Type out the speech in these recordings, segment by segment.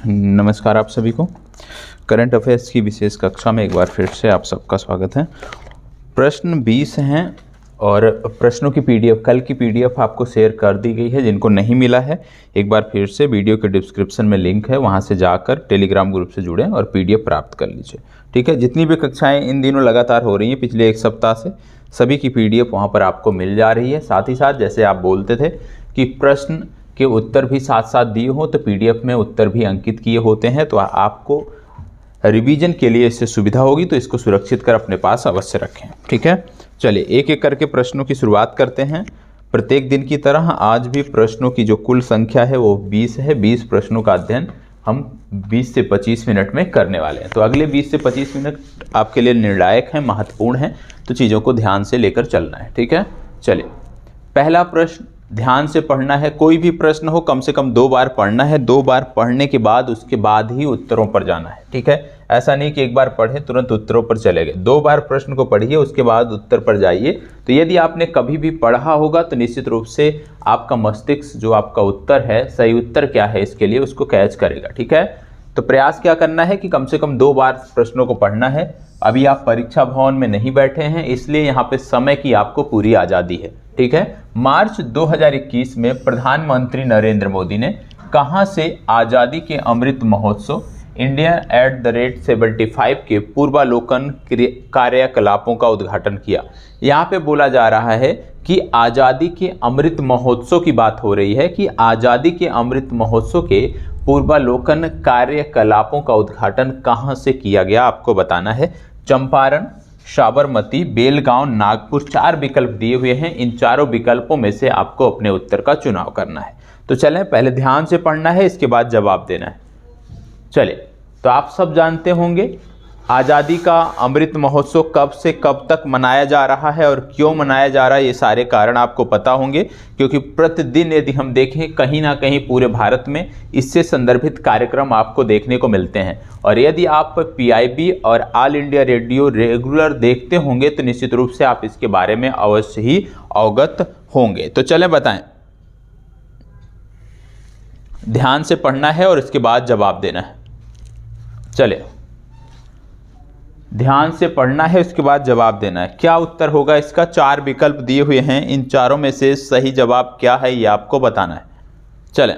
नमस्कार आप सभी को। करंट अफेयर्स की विशेष कक्षा में एक बार फिर से आप सबका स्वागत है। प्रश्न 20 हैं और प्रश्नों की पीडीएफ, कल की पीडीएफ आपको शेयर कर दी गई है। जिनको नहीं मिला है एक बार फिर से वीडियो के डिस्क्रिप्शन में लिंक है, वहां से जाकर टेलीग्राम ग्रुप से जुड़ें और पीडीएफ प्राप्त कर लीजिए। ठीक है, जितनी भी कक्षाएं इन दिनों लगातार हो रही हैं पिछले एक सप्ताह से, सभी की पीडीएफ वहाँ पर आपको मिल जा रही है। साथ ही साथ जैसे आप बोलते थे कि प्रश्न के उत्तर भी साथ साथ दिए हों तो पीडीएफ में उत्तर भी अंकित किए होते हैं, तो आपको रिवीजन के लिए इससे सुविधा होगी, तो इसको सुरक्षित कर अपने पास अवश्य रखें। ठीक है, चलिए एक एक करके प्रश्नों की शुरुआत करते हैं। प्रत्येक दिन की तरह आज भी प्रश्नों की जो कुल संख्या है वो 20 है। 20 प्रश्नों का अध्ययन हम 20 से 25 मिनट में करने वाले हैं। तो अगले 20 से 25 मिनट आपके लिए निर्णायक हैं, महत्वपूर्ण हैं, तो चीज़ों को ध्यान से लेकर चलना है। ठीक है, चलिए पहला प्रश्न ध्यान से पढ़ना है। कोई भी प्रश्न हो कम से कम 2 बार पढ़ना है। 2 बार पढ़ने के बाद उसके बाद ही उत्तरों पर जाना है। ठीक है, ऐसा नहीं कि एक बार पढ़े तुरंत उत्तरों पर चले गए। 2 बार प्रश्न को पढ़िए, उसके बाद उत्तर पर जाइए। तो यदि आपने कभी भी पढ़ा होगा तो निश्चित रूप से आपका मस्तिष्क जो आपका उत्तर है, सही उत्तर क्या है इसके लिए, उसको कैच करेगा। ठीक है, तो प्रयास क्या करना है कि कम से कम 2 बार प्रश्नों को पढ़ना है। अभी आप परीक्षा भवन में नहीं बैठे हैं, इसलिए यहाँ पे समय की आपको पूरी आज़ादी है। ठीक है, मार्च 2021 में प्रधानमंत्री नरेंद्र मोदी ने कहां से आज़ादी के अमृत महोत्सव इंडिया @75 के पूर्वालोकन कार्यकलापों का उद्घाटन किया। यहाँ पे बोला जा रहा है कि आज़ादी के अमृत महोत्सव की बात हो रही है कि आज़ादी के अमृत महोत्सव के पूर्वालोकन कार्यकलापों का उद्घाटन कहां से किया गया, आपको बताना है। चंपारण, साबरमती, बेलगांव, नागपुर, 4 विकल्प दिए हुए हैं। इन चारों विकल्पों में से आपको अपने उत्तर का चुनाव करना है। तो चलें, पहले ध्यान से पढ़ना है, इसके बाद जवाब देना है। चलिए, तो आप सब जानते होंगे आज़ादी का अमृत महोत्सव कब से कब तक मनाया जा रहा है और क्यों मनाया जा रहा है, ये सारे कारण आपको पता होंगे, क्योंकि प्रतिदिन यदि हम देखें कहीं ना कहीं पूरे भारत में इससे संदर्भित कार्यक्रम आपको देखने को मिलते हैं। और यदि आप PIB और ऑल इंडिया रेडियो रेगुलर देखते होंगे तो निश्चित रूप से आप इसके बारे में अवश्य ही अवगत होंगे। तो चलें बताएं, ध्यान से पढ़ना है और इसके बाद जवाब देना है। चले, ध्यान से पढ़ना है, उसके बाद जवाब देना है। क्या उत्तर होगा इसका? 4 विकल्प दिए हुए हैं, इन चारों में से सही जवाब क्या है ये आपको बताना है। चलें,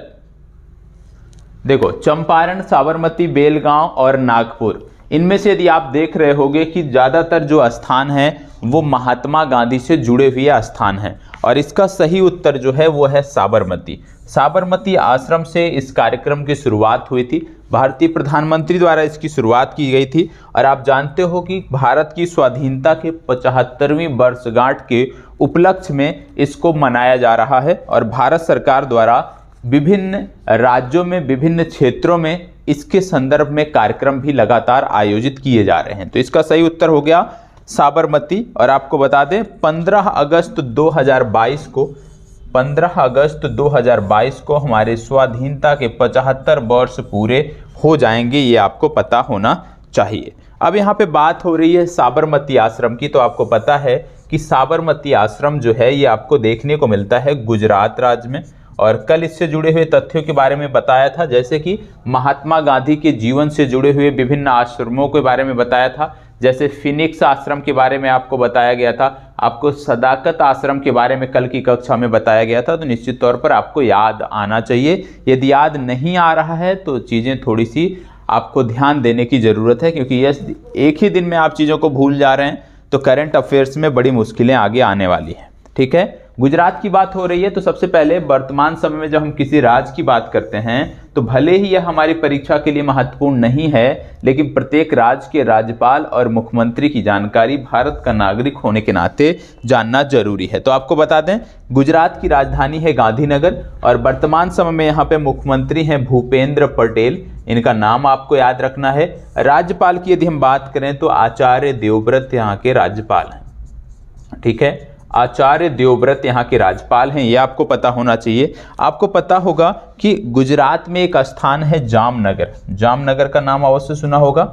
देखो चंपारण, साबरमती, बेलगांव और नागपुर, इनमें से यदि आप देख रहे होंगे कि ज़्यादातर जो स्थान हैं वो महात्मा गांधी से जुड़े हुए स्थान हैं, और इसका सही उत्तर जो है वो है साबरमती। साबरमती आश्रम से इस कार्यक्रम की शुरुआत हुई थी, भारतीय प्रधानमंत्री द्वारा इसकी शुरुआत की गई थी। और आप जानते हो कि भारत की स्वाधीनता के 75वीं वर्षगांठ के उपलक्ष्य में इसको मनाया जा रहा है, और भारत सरकार द्वारा विभिन्न राज्यों में, विभिन्न क्षेत्रों में इसके संदर्भ में कार्यक्रम भी लगातार आयोजित किए जा रहे हैं। तो इसका सही उत्तर हो गया साबरमती। और आपको बता दें 15 अगस्त 2022 को हमारे स्वाधीनता के 75 वर्ष पूरे हो जाएंगे, ये आपको पता होना चाहिए। अब यहाँ पे बात हो रही है साबरमती आश्रम की, तो आपको पता है कि साबरमती आश्रम जो है ये आपको देखने को मिलता है गुजरात राज्य में। और कल इससे जुड़े हुए तथ्यों के बारे में बताया था, जैसे कि महात्मा गांधी के जीवन से जुड़े हुए विभिन्न आश्रमों के बारे में बताया था। जैसे फिनिक्स आश्रम के बारे में आपको बताया गया था, आपको सदाकत आश्रम के बारे में कल की कक्षा में बताया गया था। तो निश्चित तौर पर आपको याद आना चाहिए। यदि याद नहीं आ रहा है तो चीज़ें थोड़ी सी आपको ध्यान देने की ज़रूरत है, क्योंकि यदि एक ही दिन में आप चीज़ों को भूल जा रहे हैं तो करंट अफेयर्स में बड़ी मुश्किलें आगे आने वाली हैं। ठीक है, गुजरात की बात हो रही है, तो सबसे पहले वर्तमान समय में जब हम किसी राज्य की बात करते हैं तो भले ही यह हमारी परीक्षा के लिए महत्वपूर्ण नहीं है, लेकिन प्रत्येक राज्य के राज्यपाल और मुख्यमंत्री की जानकारी भारत का नागरिक होने के नाते जानना जरूरी है। तो आपको बता दें गुजरात की राजधानी है गांधीनगर, और वर्तमान समय में यहाँ पे मुख्यमंत्री हैं भूपेंद्र पटेल, इनका नाम आपको याद रखना है। राज्यपाल की यदि हम बात करें तो आचार्य देवव्रत यहाँ के राज्यपाल हैं। ठीक है, आचार्य देवव्रत यहाँ के राज्यपाल हैं, ये आपको पता होना चाहिए। आपको पता होगा कि गुजरात में एक स्थान है जामनगर, जामनगर का नाम अवश्य सुना होगा।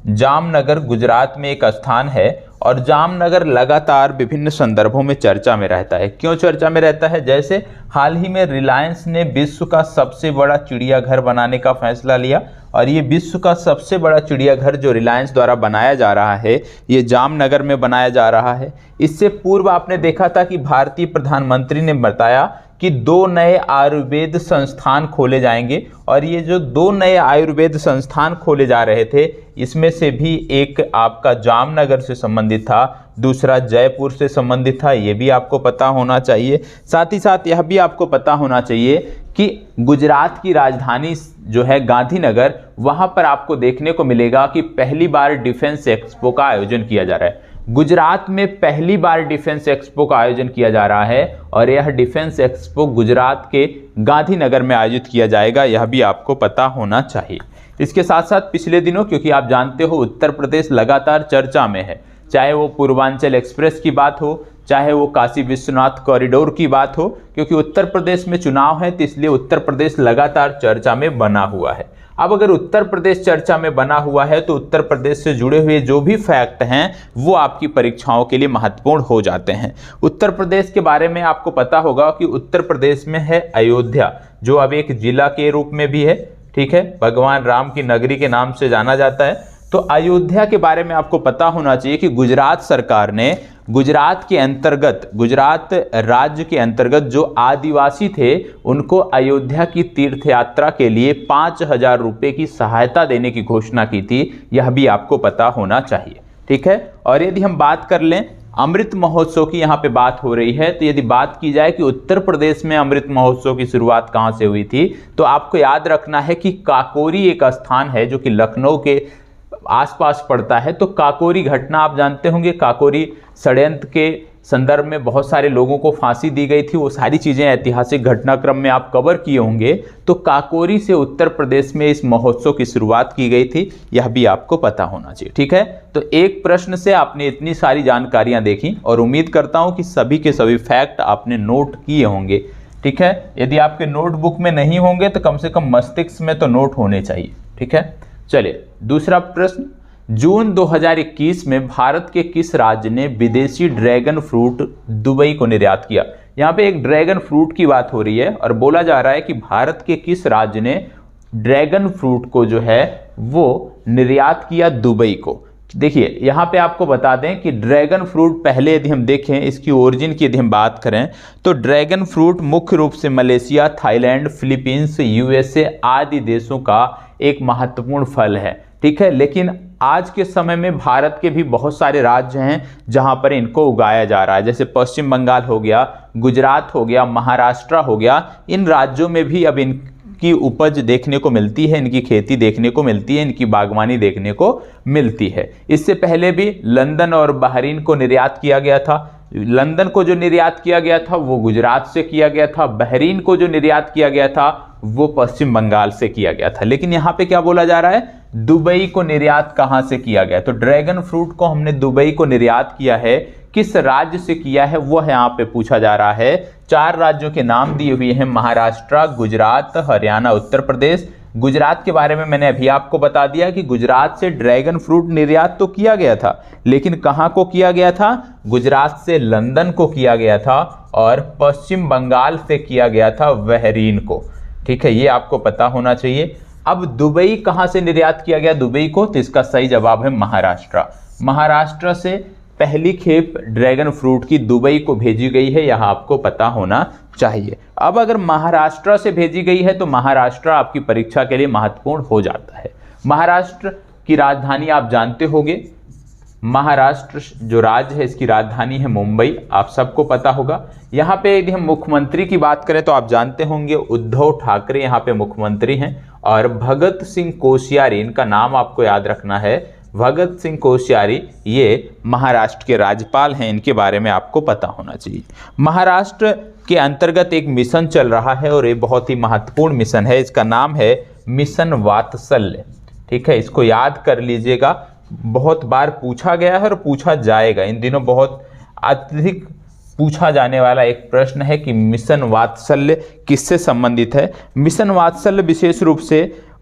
जामनगर गुजरात में एक स्थान है, और जामनगर लगातार विभिन्न संदर्भों में चर्चा में रहता है। क्यों चर्चा में रहता है? जैसे हाल ही में रिलायंस ने विश्व का सबसे बड़ा चिड़ियाघर बनाने का फैसला लिया और ये विश्व का सबसे बड़ा चिड़ियाघर जो रिलायंस द्वारा बनाया जा रहा है ये जामनगर में बनाया जा रहा है। इससे पूर्व आपने देखा था कि भारतीय प्रधानमंत्री ने बताया कि 2 नए आयुर्वेद संस्थान खोले जाएंगे और ये जो 2 नए आयुर्वेद संस्थान खोले जा रहे थे इसमें से भी एक आपका जामनगर से संबंधित था, दूसरा जयपुर से संबंधित था। ये भी आपको पता होना चाहिए। साथ ही साथ यह भी आपको पता होना चाहिए कि गुजरात की राजधानी जो है गांधीनगर, वहाँ पर आपको देखने को मिलेगा कि पहली बार डिफेंस एक्सपो का आयोजन किया जा रहा है। गुजरात में पहली बार डिफेंस एक्सपो का आयोजन किया जा रहा है और यह डिफेंस एक्सपो गुजरात के गांधीनगर में आयोजित किया जाएगा, यह भी आपको पता होना चाहिए। इसके साथ साथ पिछले दिनों, क्योंकि आप जानते हो उत्तर प्रदेश लगातार चर्चा में है, चाहे वो पूर्वांचल एक्सप्रेस की बात हो, चाहे वो काशी विश्वनाथ कॉरिडोर की बात हो, क्योंकि उत्तर प्रदेश में चुनाव है तो इसलिए उत्तर प्रदेश लगातार चर्चा में बना हुआ है। अब अगर उत्तर प्रदेश चर्चा में बना हुआ है तो उत्तर प्रदेश से जुड़े हुए जो भी फैक्ट हैं वो आपकी परीक्षाओं के लिए महत्वपूर्ण हो जाते हैं। उत्तर प्रदेश के बारे में आपको पता होगा कि उत्तर प्रदेश में है अयोध्या, जो अब एक जिला के रूप में भी है, ठीक है, भगवान राम की नगरी के नाम से जाना जाता है। तो अयोध्या के बारे में आपको पता होना चाहिए कि गुजरात सरकार ने गुजरात के अंतर्गत, गुजरात राज्य के अंतर्गत जो आदिवासी थे उनको अयोध्या की तीर्थ यात्रा के लिए 5,000 रुपये की सहायता देने की घोषणा की थी। यह भी आपको पता होना चाहिए, ठीक है। और यदि हम बात कर लें अमृत महोत्सव की, यहाँ पे बात हो रही है, तो यदि बात की जाए कि उत्तर प्रदेश में अमृत महोत्सव की शुरुआत कहाँ से हुई थी, तो आपको याद रखना है कि काकोरी एक स्थान है जो कि लखनऊ के आसपास पड़ता है। तो काकोरी घटना आप जानते होंगे, काकोरी षड्यंत्र के संदर्भ में बहुत सारे लोगों को फांसी दी गई थी, वो सारी चीज़ें ऐतिहासिक घटनाक्रम में आप कवर किए होंगे। तो काकोरी से उत्तर प्रदेश में इस महोत्सव की शुरुआत की गई थी, यह भी आपको पता होना चाहिए, ठीक है। तो एक प्रश्न से आपने इतनी सारी जानकारियां देखी और उम्मीद करता हूं कि सभी के सभी फैक्ट आपने नोट किए होंगे, ठीक है। यदि आपके नोटबुक में नहीं होंगे तो कम से कम मस्तिष्क में तो नोट होने चाहिए, ठीक है। चलिए दूसरा प्रश्न, जून 2021 में भारत के किस राज्य ने विदेशी ड्रैगन फ्रूट दुबई को निर्यात किया? यहाँ पे एक ड्रैगन फ्रूट की बात हो रही है और बोला जा रहा है कि भारत के किस राज्य ने ड्रैगन फ्रूट को जो है वो निर्यात किया दुबई को। देखिए यहाँ पे आपको बता दें कि ड्रैगन फ्रूट, पहले यदि हम देखें इसकी ओरिजिन की यदि हम बात करें तो ड्रैगन फ्रूट मुख्य रूप से मलेशिया, थाईलैंड, फिलीपींस, यूएसए आदि देशों का एक महत्वपूर्ण फल है, ठीक है। लेकिन आज के समय में भारत के भी बहुत सारे राज्य हैं जहां पर इनको उगाया जा रहा है, जैसे पश्चिम बंगाल हो गया, गुजरात हो गया, महाराष्ट्र हो गया। इन राज्यों में भी अब इनकी उपज देखने को मिलती है, इनकी खेती देखने को मिलती है, इनकी बागवानी देखने को मिलती है। इससे पहले भी लंदन और बहरीन को निर्यात किया गया था। लंदन को जो निर्यात किया गया था वो गुजरात से किया गया था, बहरीन को जो निर्यात किया गया था वो पश्चिम बंगाल से किया गया था। लेकिन यहाँ पे क्या बोला जा रहा है, दुबई को निर्यात कहाँ से किया गया? तो ड्रैगन फ्रूट को हमने दुबई को निर्यात किया है, किस राज्य से किया है वह यहाँ पे पूछा जा रहा है। 4 राज्यों के नाम दिए हुए हैं, महाराष्ट्र, गुजरात, हरियाणा, उत्तर प्रदेश। गुजरात के बारे में मैंने अभी आपको बता दिया कि गुजरात से ड्रैगन फ्रूट निर्यात तो किया गया था, लेकिन कहाँ को किया गया था? गुजरात से लंदन को किया गया था और पश्चिम बंगाल से किया गया था बहरीन को, ठीक है। ये आपको पता होना चाहिए। अब दुबई कहाँ से निर्यात किया गया दुबई को? तो इसका सही जवाब है महाराष्ट्र। महाराष्ट्र से पहली खेप ड्रैगन फ्रूट की दुबई को भेजी गई है, यह आपको पता होना चाहिए। अब अगर महाराष्ट्र से भेजी गई है तो महाराष्ट्र आपकी परीक्षा के लिए महत्वपूर्ण हो जाता है। महाराष्ट्र की राजधानी आप जानते होंगे, महाराष्ट्र जो राज्य है इसकी राजधानी है मुंबई, आप सबको पता होगा। यहाँ पे यदि हम मुख्यमंत्री की बात करें तो आप जानते होंगे उद्धव ठाकरे यहाँ पे मुख्यमंत्री हैं और भगत सिंह कोश्यारी, इनका नाम आपको याद रखना है, भगत सिंह कोश्यारी ये महाराष्ट्र के राज्यपाल हैं, इनके बारे में आपको पता होना चाहिए। महाराष्ट्र के अंतर्गत एक मिशन चल रहा है और ये बहुत ही महत्वपूर्ण मिशन है, इसका नाम है मिशन वात्सल्य, ठीक है। इसको याद कर लीजिएगा, बहुत बार पूछा गया है और पूछा जाएगा, इन दिनों बहुत अत्यधिक पूछा जाने वाला एक प्रश्न है कि मिशन वात्सल्य किससे संबंधित है। मिशन वात्सल्य विशेष रूप से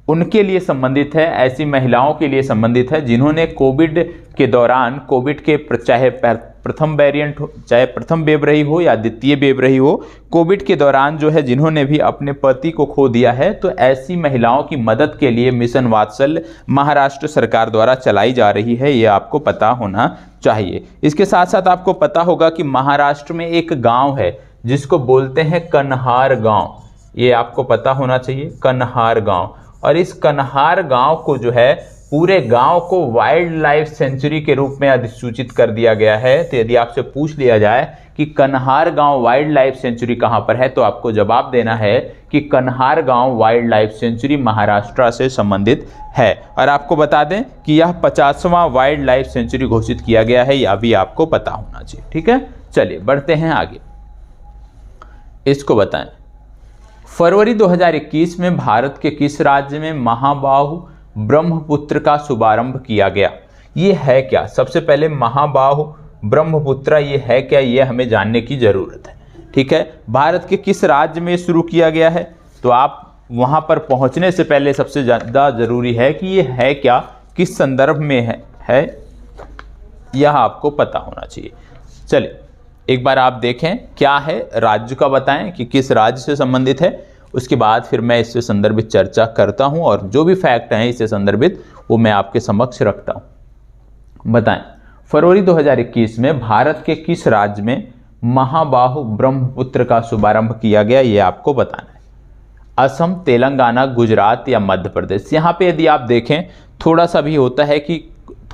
उनके लिए संबंधित है, ऐसी महिलाओं के लिए संबंधित है जिन्होंने कोविड के दौरान, कोविड के चाहे प्रथम वेरिएंट हो, चाहे प्रथम वेव रही हो या द्वितीय वेव रही हो, कोविड के दौरान जो है जिन्होंने भी अपने पति को खो दिया है, तो ऐसी महिलाओं की मदद के लिए मिशन वात्सल्य महाराष्ट्र सरकार द्वारा चलाई जा रही है, ये आपको पता होना चाहिए। इसके साथ साथ आपको पता होगा कि महाराष्ट्र में एक गांव है जिसको बोलते हैं कन्हार गांव, ये आपको पता होना चाहिए, कन्हार गांव। और इस कन्हार गांव को जो है पूरे गांव को वाइल्ड लाइफ सेंचुरी के रूप में अधिसूचित कर दिया गया है। तो यदि आपसे पूछ लिया जाए कि कन्हार गांव वाइल्ड लाइफ सेंचुरी कहां पर है, तो आपको जवाब देना है कि कन्हार गांव वाइल्ड लाइफ सेंचुरी महाराष्ट्र से संबंधित है। और आपको बता दें कि यह 50वां वाइल्ड लाइफ सेंचुरी घोषित किया गया है, यह भी आपको पता होना चाहिए। ठीक है, चलिए बढ़ते हैं आगे। इसको बताएं, फरवरी 2021 में भारत के किस राज्य में महाबाहु ब्रह्मपुत्र का शुभारंभ किया गया? ये है क्या? सबसे पहले महाबाहु ब्रह्मपुत्र ये है क्या, ये हमें जानने की जरूरत है। ठीक है, भारत के किस राज्य में शुरू किया गया है? तो आप वहां पर पहुंचने से पहले सबसे ज़्यादा जरूरी है कि ये है क्या, किस संदर्भ में है यह आपको पता होना चाहिए। चलिए एक बार आप देखें क्या है, राज्य का बताएं कि किस राज्य से संबंधित है, उसके बाद फिर मैं इससे संदर्भित चर्चा करता हूं और जो भी फैक्ट हैं इससे संदर्भित वो मैं आपके समक्ष रखता हूं। बताएं, फरवरी 2021 में भारत के किस राज्य में महाबाहु ब्रह्मपुत्र का शुभारंभ किया गया, ये आपको बताना है। असम, तेलंगाना, गुजरात या मध्य प्रदेश? यहाँ पे यदि आप देखें थोड़ा सा भी होता है कि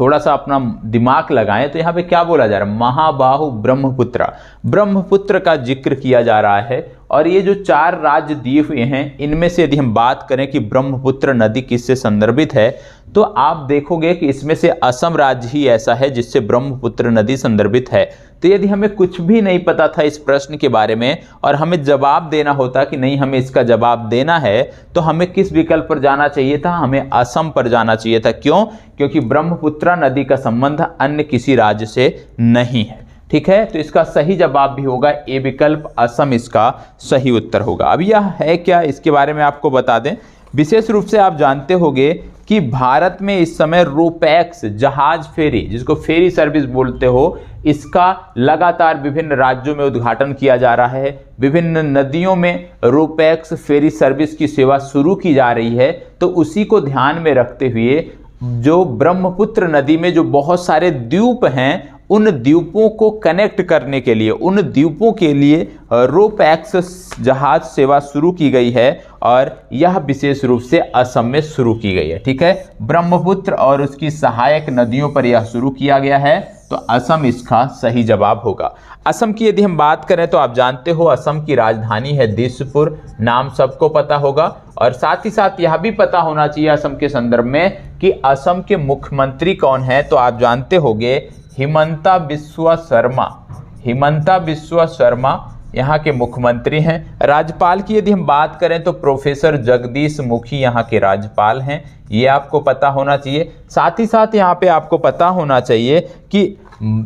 थोड़ा सा अपना दिमाग लगाएं, तो यहाँ पे क्या बोला जा रहा है, महाबाहु ब्रह्मपुत्र, ब्रह्मपुत्र का जिक्र किया जा रहा है। और ये जो 4 राज्य दिए हुए हैं, इनमें से यदि हम बात करें कि ब्रह्मपुत्र नदी किससे संदर्भित है, तो आप देखोगे कि इसमें से असम राज्य ही ऐसा है जिससे ब्रह्मपुत्र नदी संदर्भित है। तो यदि हमें कुछ भी नहीं पता था इस प्रश्न के बारे में और हमें जवाब देना होता कि नहीं हमें इसका जवाब देना है, तो हमें किस विकल्प पर जाना चाहिए था? हमें असम पर जाना चाहिए था। क्यों? क्योंकि ब्रह्मपुत्र नदी का संबंध अन्य किसी राज्य से नहीं है। ठीक है, तो इसका सही जवाब भी होगा ए विकल्प, असम इसका सही उत्तर होगा। अब यह है क्या, इसके बारे में आपको बता दें। विशेष रूप से आप जानते होंगे कि भारत में इस समय रोपैक्स जहाज फेरी, जिसको फेरी सर्विस बोलते हो, इसका लगातार विभिन्न राज्यों में उद्घाटन किया जा रहा है। विभिन्न नदियों में रोपैक्स फेरी सर्विस की सेवा शुरू की जा रही है। तो उसी को ध्यान में रखते हुए जो ब्रह्मपुत्र नदी में जो बहुत सारे द्वीप हैं, उन द्वीपों को कनेक्ट करने के लिए, उन द्वीपों के लिए रोपैक्स जहाज सेवा शुरू की गई है और यह विशेष रूप से असम में शुरू की गई है। ठीक है, ब्रह्मपुत्र और उसकी सहायक नदियों पर यह शुरू किया गया है, तो असम इसका सही जवाब होगा। असम की यदि हम बात करें तो आप जानते हो असम की राजधानी है दिसपुर, नाम सबको पता होगा। और साथ ही साथ यह भी पता होना चाहिए असम के संदर्भ में कि असम के मुख्यमंत्री कौन है, तो आप जानते होंगे हिमंता बिस्वा शर्मा। हिमंता बिस्वा शर्मा यहाँ के मुख्यमंत्री हैं। राज्यपाल की यदि हम बात करें तो प्रोफेसर जगदीश मुखी यहाँ के राज्यपाल हैं, ये आपको पता होना चाहिए। साथ ही साथ यहाँ पे आपको पता होना चाहिए कि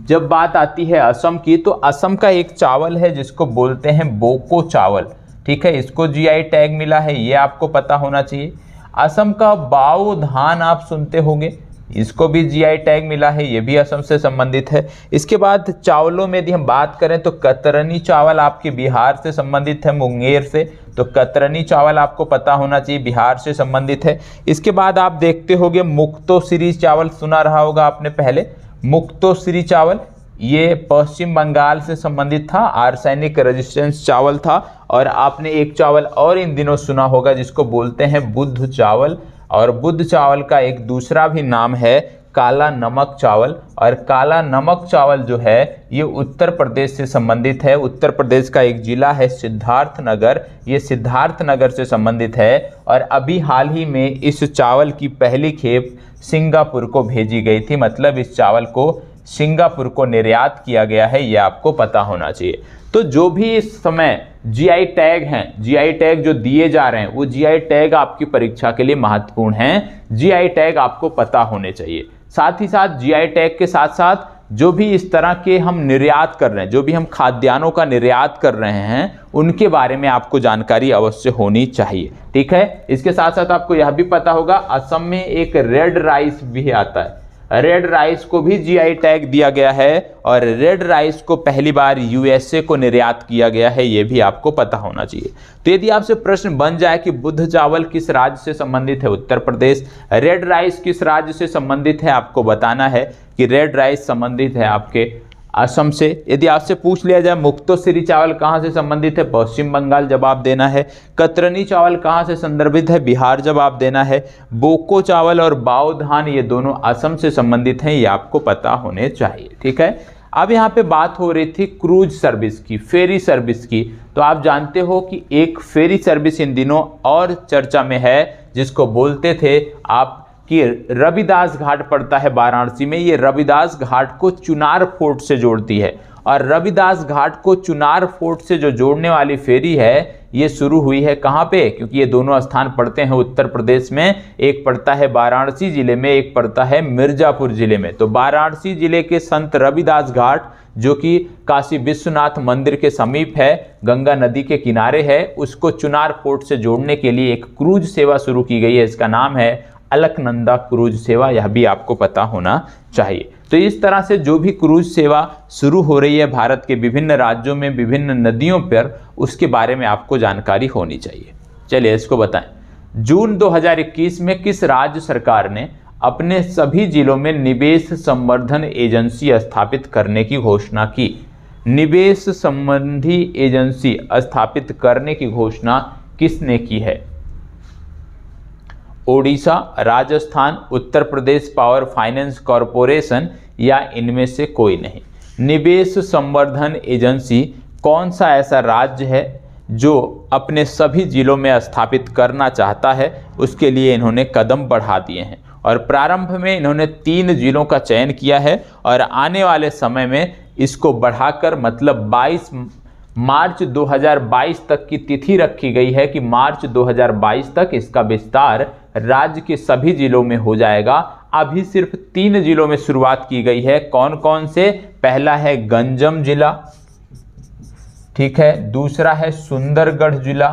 जब बात आती है असम की, तो असम का एक चावल है जिसको बोलते हैं बोको चावल। ठीक है, इसको जीआई टैग मिला है, ये आपको पता होना चाहिए। असम का बाओ धान आप सुनते होंगे, इसको भी जीआई टैग मिला है, ये भी असम से संबंधित है। इसके बाद चावलों में यदि हम बात करें तो कतरनी चावल आपके बिहार से संबंधित है, मुंगेर से, तो कतरनी चावल आपको पता होना चाहिए, बिहार से संबंधित है। इसके बाद आप देखते होंगे मुक्तोश्री चावल, सुना रहा होगा आपने पहले, मुक्तोश्री चावल, ये पश्चिम बंगाल से संबंधित था, आर्सेनिक रेजिस्टेंस चावल था। और आपने एक चावल और इन दिनों सुना होगा जिसको बोलते हैं बुद्ध चावल, और बुद्ध चावल का एक दूसरा भी नाम है काला नमक चावल। और काला नमक चावल जो है ये उत्तर प्रदेश से संबंधित है। उत्तर प्रदेश का एक जिला है सिद्धार्थनगर, ये सिद्धार्थनगर से संबंधित है। और अभी हाल ही में इस चावल की पहली खेप सिंगापुर को भेजी गई थी, मतलब इस चावल को सिंगापुर को निर्यात किया गया है, ये आपको पता होना चाहिए। तो जो भी इस समय जीआई टैग हैं, जीआई टैग जो दिए जा रहे हैं, वो जीआई टैग आपकी परीक्षा के लिए महत्वपूर्ण हैं। जीआई टैग आपको पता होने चाहिए। साथ ही साथ जीआई टैग के साथ साथ जो भी इस तरह के हम निर्यात कर रहे हैं, जो भी हम खाद्यान्नों का निर्यात कर रहे हैं, उनके बारे में आपको जानकारी अवश्य होनी चाहिए। ठीक है, इसके साथ साथ आपको यह भी पता होगा असम में एक रेड राइस भी आता है। रेड राइस को भी जीआई टैग दिया गया है और रेड राइस को पहली बार यूएसए को निर्यात किया गया है, यह भी आपको पता होना चाहिए। तो यदि आपसे प्रश्न बन जाए कि बुद्ध चावल किस राज्य से संबंधित है, उत्तर प्रदेश, रेड राइस किस राज्य से संबंधित है, आपको बताना है कि रेड राइस संबंधित है आपके असम से। यदि आपसे पूछ लिया जाए मुक्तोश्री चावल कहाँ से संबंधित है, पश्चिम बंगाल, जवाब देना है। कतरनी चावल कहाँ से संदर्भित है, बिहार, जवाब देना है। बोको चावल और बाओ धान ये दोनों असम से संबंधित हैं, ये आपको पता होने चाहिए। ठीक है, अब यहाँ पे बात हो रही थी क्रूज सर्विस की, फेरी सर्विस की। तो आप जानते हो कि एक फेरी सर्विस इन दिनों और चर्चा में है, जिसको बोलते थे आप कि रविदास घाट पड़ता है वाराणसी में। ये रविदास घाट को चुनार फोर्ट से जोड़ती है और रविदास घाट को चुनार फोर्ट से जो जोड़ने वाली फेरी है, ये शुरू हुई है कहाँ पे, क्योंकि ये दोनों स्थान पड़ते हैं उत्तर प्रदेश में। एक पड़ता है वाराणसी जिले में, एक पड़ता है मिर्जापुर जिले में। तो वाराणसी जिले के संत रविदास घाट, जो कि काशी विश्वनाथ मंदिर के समीप है, गंगा नदी के किनारे है, उसको चुनार फोर्ट से जोड़ने के लिए एक क्रूज सेवा शुरू की गई है। इसका नाम है अलकनंदा क्रूज सेवा, यह भी आपको पता होना चाहिए। तो इस तरह से जो भी क्रूज सेवा शुरू हो रही है भारत के विभिन्न राज्यों में, विभिन्न नदियों पर, उसके बारे में आपको जानकारी होनी चाहिए। चलिए इसको बताएं। जून 2021 में किस राज्य सरकार ने अपने सभी जिलों में निवेश संवर्धन एजेंसी स्थापित करने की घोषणा की? निवेश संबंधी एजेंसी स्थापित करने की घोषणा किसने की है? Odisha, Rajasthan, Uttar Pradesh power finance corporation या इनमें से कोई नहीं। निवेश संवर्धन एजेंसी कौन सा ऐसा राज्य है जो अपने सभी जिलों में स्थापित करना चाहता है? उसके लिए इन्होंने कदम बढ़ा दिए हैं और प्रारंभ में इन्होंने 3 जिलों का चयन किया है और आने वाले समय में इसको बढ़ाकर, मतलब 22 मार्च 2022 तक की तिथि रखी गई है कि मार्च 2022 तक इसका विस्तार राज्य के सभी जिलों में हो जाएगा। अभी सिर्फ 3 जिलों में शुरुआत की गई है। कौन कौन से? पहला है गंजम जिला, ठीक है, दूसरा है सुंदरगढ़ जिला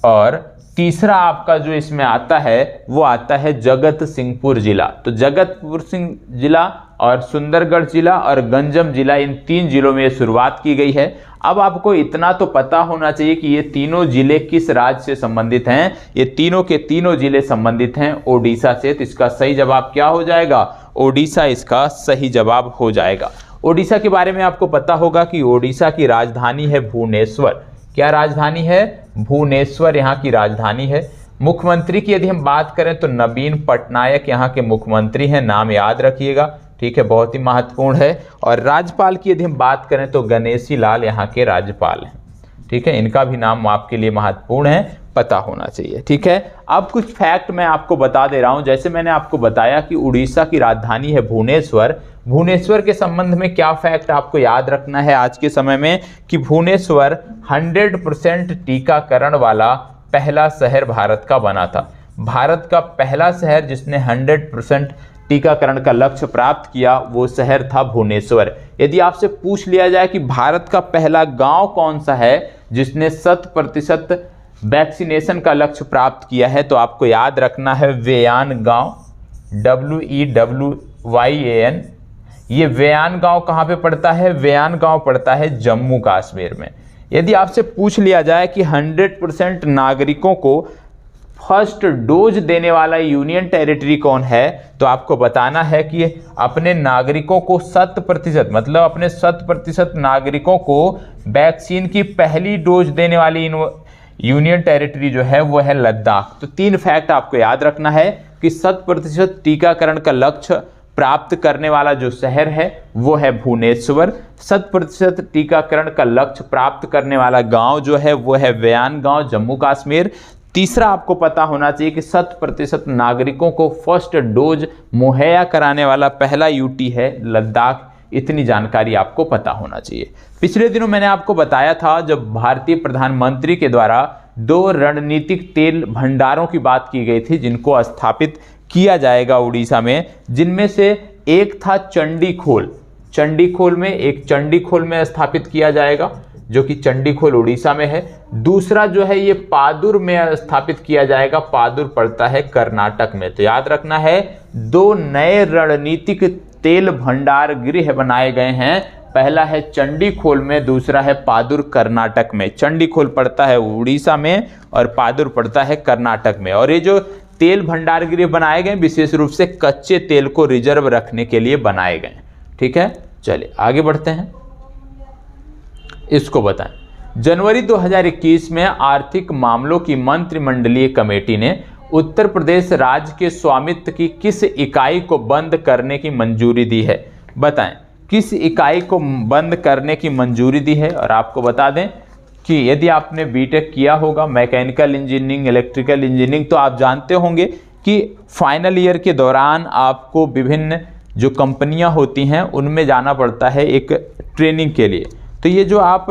और तीसरा आपका जो इसमें आता है वो आता है जगत सिंहपुर जिला। तो जगतपुर सिंह जिला और सुंदरगढ़ जिला और गंजम जिला, इन 3 जिलों में शुरुआत की गई है। अब आपको इतना तो पता होना चाहिए कि ये तीनों जिले किस राज्य से संबंधित हैं। ये तीनों के तीनों जिले संबंधित हैं ओडिशा से। तो इसका सही जवाब क्या हो जाएगा? ओडिशा इसका सही जवाब हो जाएगा। ओडिशा के बारे में आपको पता होगा कि ओडिशा की राजधानी है भुवनेश्वर। क्या राजधानी है? भुवनेश्वर यहाँ की राजधानी है। मुख्यमंत्री की यदि हम बात करें तो नवीन पटनायक यहाँ के मुख्यमंत्री हैं, नाम याद रखिएगा, ठीक है, बहुत ही महत्वपूर्ण है। और राज्यपाल की यदि हम बात करें तो गणेशी लाल यहाँ के राज्यपाल हैं, ठीक है, इनका भी नाम आपके लिए महत्वपूर्ण है, पता होना चाहिए। ठीक है, अब कुछ फैक्ट मैं आपको बता दे रहा हूँ। जैसे मैंने आपको बताया कि उड़ीसा की राजधानी है भुवनेश्वर। भुवनेश्वर के संबंध में क्या फैक्ट आपको याद रखना है आज के समय में कि भुवनेश्वर 100% टीकाकरण वाला पहला शहर भारत का बना था। भारत का पहला शहर जिसने 100% टीकाकरण का लक्ष्य प्राप्त किया वो शहर था भुवनेश्वर। यदि आपसे पूछ लिया जाए कि भारत का पहला गांव कौन सा है जिसने 100% वैक्सीनेशन का लक्ष्य प्राप्त किया है, तो आपको याद रखना है वेयान गांव, WEWYAN। ये वेयान गांव कहाँ पे पड़ता है? वेयान गांव पड़ता है जम्मू कश्मीर में। यदि आपसे पूछ लिया जाए कि 100% नागरिकों को फर्स्ट डोज देने वाला यूनियन टेरिटरी कौन है, तो आपको बताना है कि अपने नागरिकों को 100%, मतलब अपने 100% नागरिकों को वैक्सीन की पहली डोज देने वाली यूनियन टेरिटरी जो है वो है लद्दाख। तो 3 फैक्ट आपको याद रखना है कि 100% टीकाकरण का लक्ष्य प्राप्त करने वाला जो शहर है वो है भुवनेश्वर। 100% टीकाकरण का लक्ष्य प्राप्त करने वाला गांव जो है वो है वेयान गांव, जम्मू कश्मीर। तीसरा आपको पता होना चाहिए कि 100% नागरिकों को फर्स्ट डोज मुहैया कराने वाला पहला यूटी है लद्दाख। इतनी जानकारी आपको पता होना चाहिए। पिछले दिनों मैंने आपको बताया था जब भारतीय प्रधानमंत्री के द्वारा 2 रणनीतिक तेल भंडारों की बात की गई थी जिनको स्थापित किया जाएगा उड़ीसा में, जिनमें से एक था चंडीखोल, चंडीखोल में एक चंडीखोल में स्थापित किया जाएगा जो कि चंडीखोल उड़ीसा में है। दूसरा जो है ये पादुर में स्थापित किया जाएगा, पादुर पड़ता है कर्नाटक में। तो याद रखना है 2 नए रणनीतिक तेल भंडार गृह बनाए गए हैं, पहला है चंडीखोल में, दूसरा है पादुर कर्नाटक में। चंडीखोल पड़ता है उड़ीसा में और पादुर पड़ता है कर्नाटक में। और ये जो तेल भंडार गृह बनाए गए विशेष रूप से कच्चे तेल को रिजर्व रखने के लिए बनाए गए। ठीक है, चलिए आगे बढ़ते हैं, इसको बताएं। जनवरी 2021 में आर्थिक मामलों की मंत्रिमंडलीय कमेटी ने उत्तर प्रदेश राज्य के स्वामित्व की किस इकाई को बंद करने की मंजूरी दी है? बताएं किस इकाई को बंद करने की मंजूरी दी है। और आपको बता दें कि यदि आपने बीटेक किया होगा, मैकेनिकल इंजीनियरिंग, इलेक्ट्रिकल इंजीनियरिंग, तो आप जानते होंगे कि फाइनल ईयर के दौरान आपको विभिन्न जो कंपनियां होती हैं उनमें जाना पड़ता है एक ट्रेनिंग के लिए। तो ये जो आप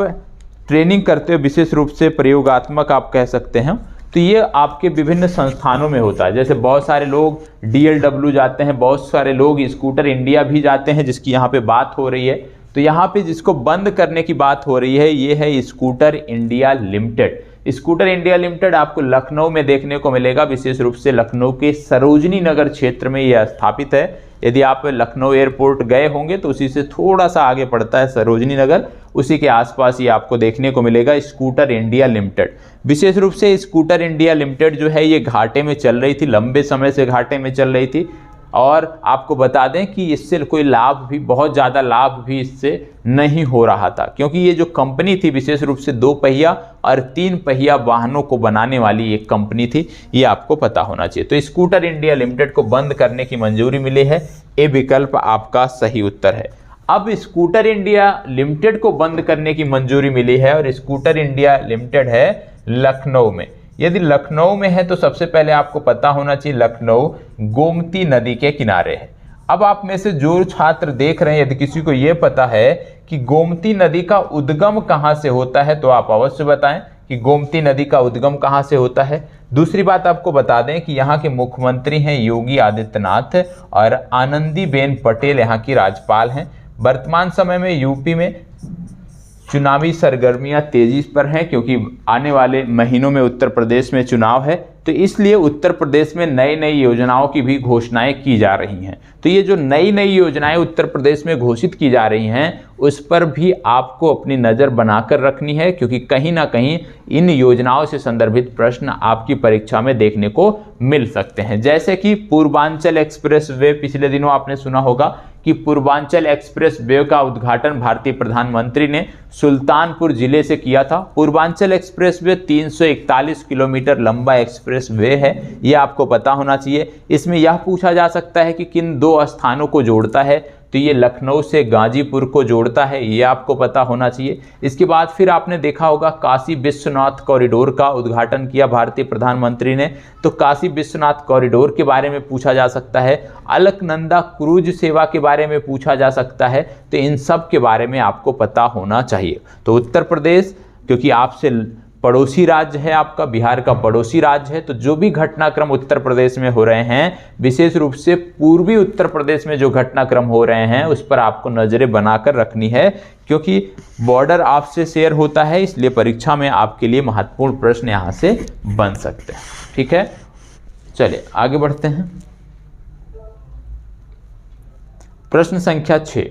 ट्रेनिंग करते हो विशेष रूप से प्रयोगात्मक आप कह सकते हैं, तो ये आपके विभिन्न संस्थानों में होता है। जैसे बहुत सारे लोग DLW जाते हैं, बहुत सारे लोग स्कूटर इंडिया भी जाते हैं जिसकी यहाँ पे बात हो रही है। तो यहाँ पे जिसको बंद करने की बात हो रही है ये है scooter India limited. Scooter India limited आपको लखनऊ में देखने को मिलेगा, विशेष रूप से लखनऊ के सरोजनी नगर क्षेत्र में यह स्थापित है। यदि आप लखनऊ एयरपोर्ट गए होंगे तो उसी से थोड़ा सा आगे पड़ता है सरोजनी नगर, उसी के आसपास ये आपको देखने को मिलेगा स्कूटर इंडिया लिमिटेड। विशेष रूप से स्कूटर इंडिया लिमिटेड जो है ये घाटे में चल रही थी, लंबे समय से घाटे में चल रही थी। और आपको बता दें कि इससे कोई लाभ भी, बहुत ज़्यादा लाभ भी इससे नहीं हो रहा था, क्योंकि ये जो कंपनी थी विशेष रूप से 2 पहिया और 3 पहिया वाहनों को बनाने वाली एक कंपनी थी, ये आपको पता होना चाहिए। तो स्कूटर इंडिया लिमिटेड को बंद करने की मंजूरी मिली है, ये विकल्प आपका सही उत्तर है। अब स्कूटर इंडिया लिमिटेड को बंद करने की मंजूरी मिली है और स्कूटर इंडिया लिमिटेड है लखनऊ में। यदि लखनऊ में है तो सबसे पहले आपको पता होना चाहिए लखनऊ गोमती नदी के किनारे है। अब आप में से जो छात्र देख रहे हैं यदि किसी को यह पता है कि गोमती नदी का उद्गम कहां से होता है तो आप अवश्य बताएं कि गोमती नदी का उद्गम कहां से होता है। दूसरी बात आपको बता दें कि यहाँ के मुख्यमंत्री हैं योगी आदित्यनाथ और आनंदीबेन पटेल यहाँ की राज्यपाल हैं। वर्तमान समय में यूपी में चुनावी सरगर्मियां तेजी पर हैं, क्योंकि आने वाले महीनों में उत्तर प्रदेश में चुनाव है, तो इसलिए उत्तर प्रदेश में नई नई योजनाओं की भी घोषणाएं की जा रही हैं। तो ये जो नई नई योजनाएं उत्तर प्रदेश में घोषित की जा रही हैं उस पर भी आपको अपनी नज़र बनाकर रखनी है, क्योंकि कहीं ना कहीं इन योजनाओं से संदर्भित प्रश्न आपकी परीक्षा में देखने को मिल सकते हैं। जैसे कि पूर्वांचल एक्सप्रेस वे, पिछले दिनों आपने सुना होगा कि पूर्वांचल एक्सप्रेस वे का उद्घाटन भारतीय प्रधानमंत्री ने सुल्तानपुर जिले से किया था। पूर्वांचल एक्सप्रेस वे 341 किलोमीटर लंबा एक्सप्रेस वे है, यह आपको पता होना चाहिए। इसमें यह पूछा जा सकता है कि किन 2 स्थानों को जोड़ता है, तो ये लखनऊ से गाजीपुर को जोड़ता है, ये आपको पता होना चाहिए। इसके बाद फिर आपने देखा होगा काशी विश्वनाथ कॉरिडोर का उद्घाटन किया भारतीय प्रधानमंत्री ने, तो काशी विश्वनाथ कॉरिडोर के बारे में पूछा जा सकता है। अलकनंदा क्रूज सेवा के बारे में पूछा जा सकता है। तो इन सब के बारे में आपको पता होना चाहिए। तो उत्तर प्रदेश क्योंकि आपसे पड़ोसी राज्य है, आपका बिहार का पड़ोसी राज्य है, तो जो भी घटनाक्रम उत्तर प्रदेश में हो रहे हैं, विशेष रूप से पूर्वी उत्तर प्रदेश में जो घटनाक्रम हो रहे हैं उस पर आपको नजरें बनाकर रखनी है, क्योंकि बॉर्डर आपसे शेयर होता है, इसलिए परीक्षा में आपके लिए महत्वपूर्ण प्रश्न यहाँ से बन सकते हैं। ठीक है, चलिए आगे बढ़ते हैं। प्रश्न संख्या 6,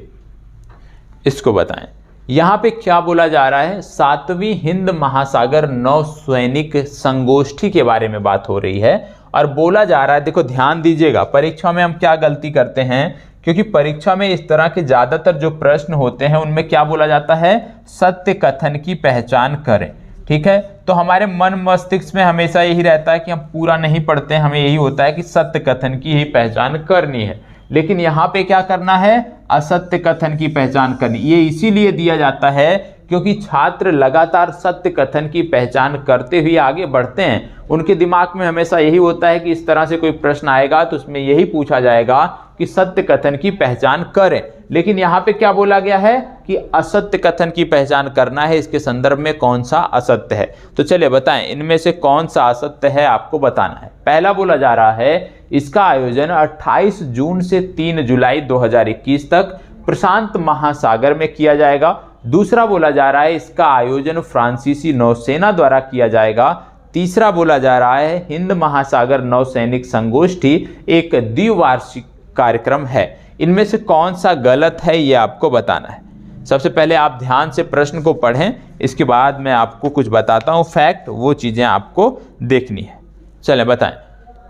इसको बताएं। यहाँ पे क्या बोला जा रहा है? 7वीं हिंद महासागर नौसैनिक संगोष्ठी के बारे में बात हो रही है और बोला जा रहा है, देखो ध्यान दीजिएगा, परीक्षा में हम क्या गलती करते हैं, क्योंकि परीक्षा में इस तरह के ज्यादातर जो प्रश्न होते हैं उनमें क्या बोला जाता है, सत्य कथन की पहचान करें। ठीक है, तो हमारे मन मस्तिष्क में हमेशा यही रहता है कि हम पूरा नहीं पढ़ते हैं, हमें यही होता है कि सत्य कथन की ही पहचान करनी है, लेकिन यहाँ पे क्या करना है, असत्य कथन की पहचान करनी। ये इसीलिए दिया जाता है क्योंकि छात्र लगातार सत्य कथन की पहचान करते हुए आगे बढ़ते हैं। उनके दिमाग में हमेशा यही होता है कि इस तरह से कोई प्रश्न आएगा तो उसमें यही पूछा जाएगा कि सत्य कथन की पहचान करें। लेकिन यहाँ पे क्या बोला गया है कि असत्य कथन की पहचान करना है। इसके संदर्भ में कौन सा असत्य है, तो चलिए बताएं इनमें से कौन सा असत्य है, आपको बताना है। पहला बोला जा रहा है इसका आयोजन 28 जून से 3 जुलाई 2021 तक प्रशांत महासागर में किया जाएगा। दूसरा बोला जा रहा है इसका आयोजन फ्रांसीसी नौसेना द्वारा किया जाएगा। तीसरा बोला जा रहा है हिंद महासागर नौसैनिक संगोष्ठी एक द्विवार्षिक कार्यक्रम है। इनमें से कौन सा गलत है ये आपको बताना है। सबसे पहले आप ध्यान से प्रश्न को पढ़ें, इसके बाद मैं आपको कुछ बताता हूं फैक्ट, वो चीजें आपको देखनी है। चलें बताएं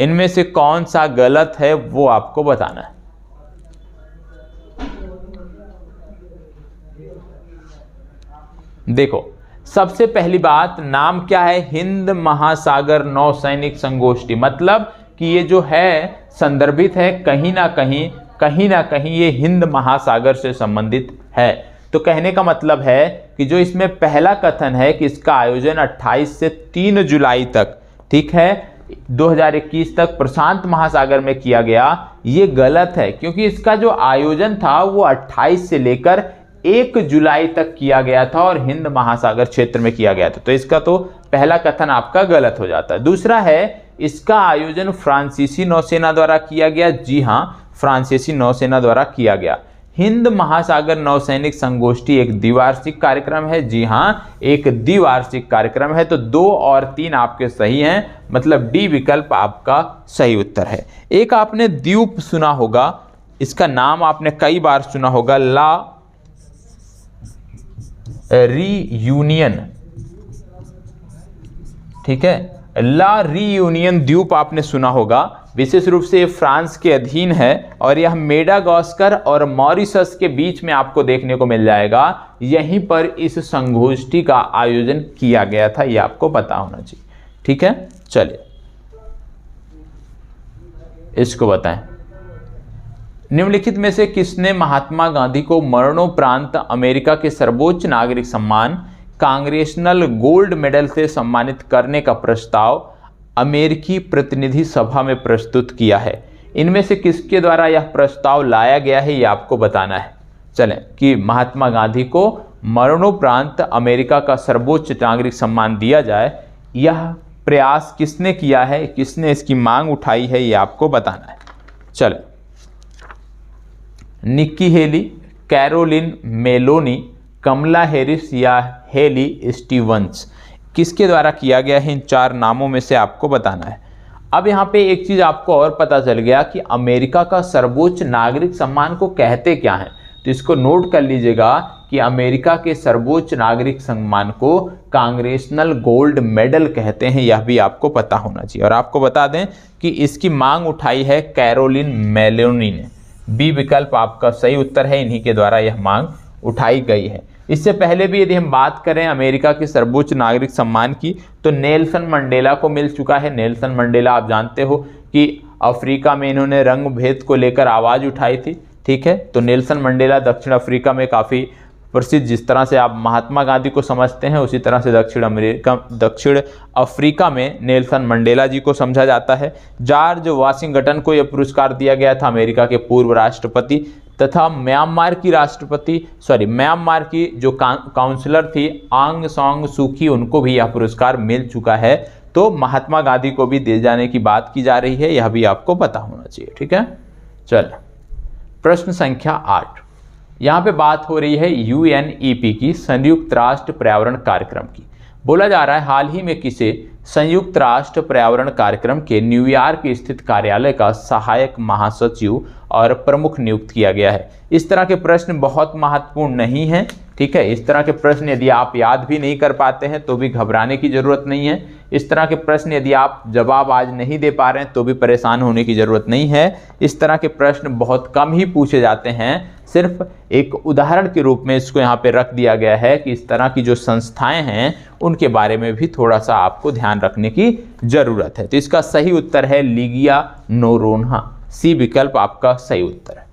इनमें से कौन सा गलत है वो आपको बताना है। देखो सबसे पहली बात, नाम क्या है, हिंद महासागर नौसैनिक संगोष्ठी, मतलब कि ये जो है संदर्भित है कहीं ना कहीं ये हिंद महासागर से संबंधित है। तो कहने का मतलब है कि जो इसमें पहला कथन है कि इसका आयोजन 28 से 3 जुलाई तक, ठीक है, 2021 तक प्रशांत महासागर में किया गया, ये गलत है। क्योंकि इसका जो आयोजन था वो 28 से लेकर 1 जुलाई तक किया गया था और हिंद महासागर क्षेत्र में किया गया था। तो इसका तो पहला कथन आपका गलत हो जाता है। दूसरा है इसका आयोजन फ्रांसीसी नौसेना द्वारा किया गया। जी हाँ, फ्रांसीसी नौसेना द्वारा किया गया। हिंद महासागर नौसैनिक संगोष्ठी एक द्विवार्षिक कार्यक्रम है। जी हाँ, एक द्विवार्षिक कार्यक्रम है। तो 2 और 3 आपके सही हैं, मतलब डी विकल्प आपका सही उत्तर है। एक आपने द्वीप सुना होगा, इसका नाम आपने कई बार सुना होगा, ला रीयूनियन, ठीक है, ला रीयूनियन द्वीप आपने सुना होगा। विशेष रूप से फ्रांस के अधीन है और यह मेडागास्कर और मॉरिशस के बीच में आपको देखने को मिल जाएगा। यहीं पर इस संगोष्ठी का आयोजन किया गया था, यह आपको पता होना चाहिए। ठीक है, चलिए इसको बताएं। निम्नलिखित में से किसने महात्मा गांधी को मरणोपरांत अमेरिका के सर्वोच्च नागरिक सम्मान कांग्रेशनल गोल्ड मेडल से सम्मानित करने का प्रस्ताव अमेरिकी प्रतिनिधि सभा में प्रस्तुत किया है? इनमें से किसके द्वारा यह प्रस्ताव लाया गया है, यह आपको बताना है। चलें कि महात्मा गांधी को मरणोपरांत अमेरिका का सर्वोच्च नागरिक सम्मान दिया जाए, यह प्रयास किसने किया है, किसने इसकी मांग उठाई है, यह आपको बताना है। चलें, निक्की हेली, कैरोलिन मेलोनी, कमला हैरिस या हेली स्टीवंस, किसके द्वारा किया गया है? इन 4 नामों में से आपको बताना है। अब यहाँ पे एक चीज़ आपको और पता चल गया कि अमेरिका का सर्वोच्च नागरिक सम्मान को कहते क्या है, तो इसको नोट कर लीजिएगा कि अमेरिका के सर्वोच्च नागरिक सम्मान को कांग्रेशनल गोल्ड मेडल कहते हैं, यह भी आपको पता होना चाहिए। और आपको बता दें कि इसकी मांग उठाई है कैरोलिन मेलोनी ने। बी विकल्प आपका सही उत्तर है, इन्हीं के द्वारा यह मांग उठाई गई है। इससे पहले भी यदि हम बात करें अमेरिका के सर्वोच्च नागरिक सम्मान की, तो नेल्सन मंडेला को मिल चुका है। नेल्सन मंडेला आप जानते हो कि अफ्रीका में इन्होंने रंग भेद को लेकर आवाज़ उठाई थी। ठीक है, तो नेल्सन मंडेला दक्षिण अफ्रीका में काफ़ी प्रसिद्ध, जिस तरह से आप महात्मा गांधी को समझते हैं उसी तरह से दक्षिण अफ्रीका में नेल्सन मंडेला जी को समझा जाता है। जॉर्ज वाशिंगटन को यह पुरस्कार दिया गया था, अमेरिका के पूर्व राष्ट्रपति, तथा म्यांमार की जो काउंसलर थी आंग सांग सूकी, उनको भी यह पुरस्कार मिल चुका है। तो महात्मा गांधी को भी दिए जाने की बात की जा रही है, यह भी आपको पता होना चाहिए। ठीक है, चल प्रश्न संख्या 8, यहाँ पे बात हो रही है UNEP की, संयुक्त राष्ट्र पर्यावरण कार्यक्रम की। बोला जा रहा है हाल ही में किसे संयुक्त राष्ट्र पर्यावरण कार्यक्रम के न्यूयॉर्क स्थित कार्यालय का सहायक महासचिव और प्रमुख नियुक्त किया गया है। इस तरह के प्रश्न बहुत महत्वपूर्ण नहीं है। ठीक है, इस तरह के प्रश्न यदि आप याद भी नहीं कर पाते हैं तो भी घबराने की ज़रूरत नहीं है। इस तरह के प्रश्न यदि आप जवाब आज नहीं दे पा रहे हैं तो भी परेशान होने की ज़रूरत नहीं है। इस तरह के प्रश्न बहुत कम ही पूछे जाते हैं। सिर्फ एक उदाहरण के रूप में इसको यहाँ पे रख दिया गया है कि इस तरह की जो संस्थाएं हैं उनके बारे में भी थोड़ा सा आपको ध्यान रखने की ज़रूरत है। तो इसका सही उत्तर है लिगिया नोरोन्हा, सी विकल्प आपका सही उत्तर है।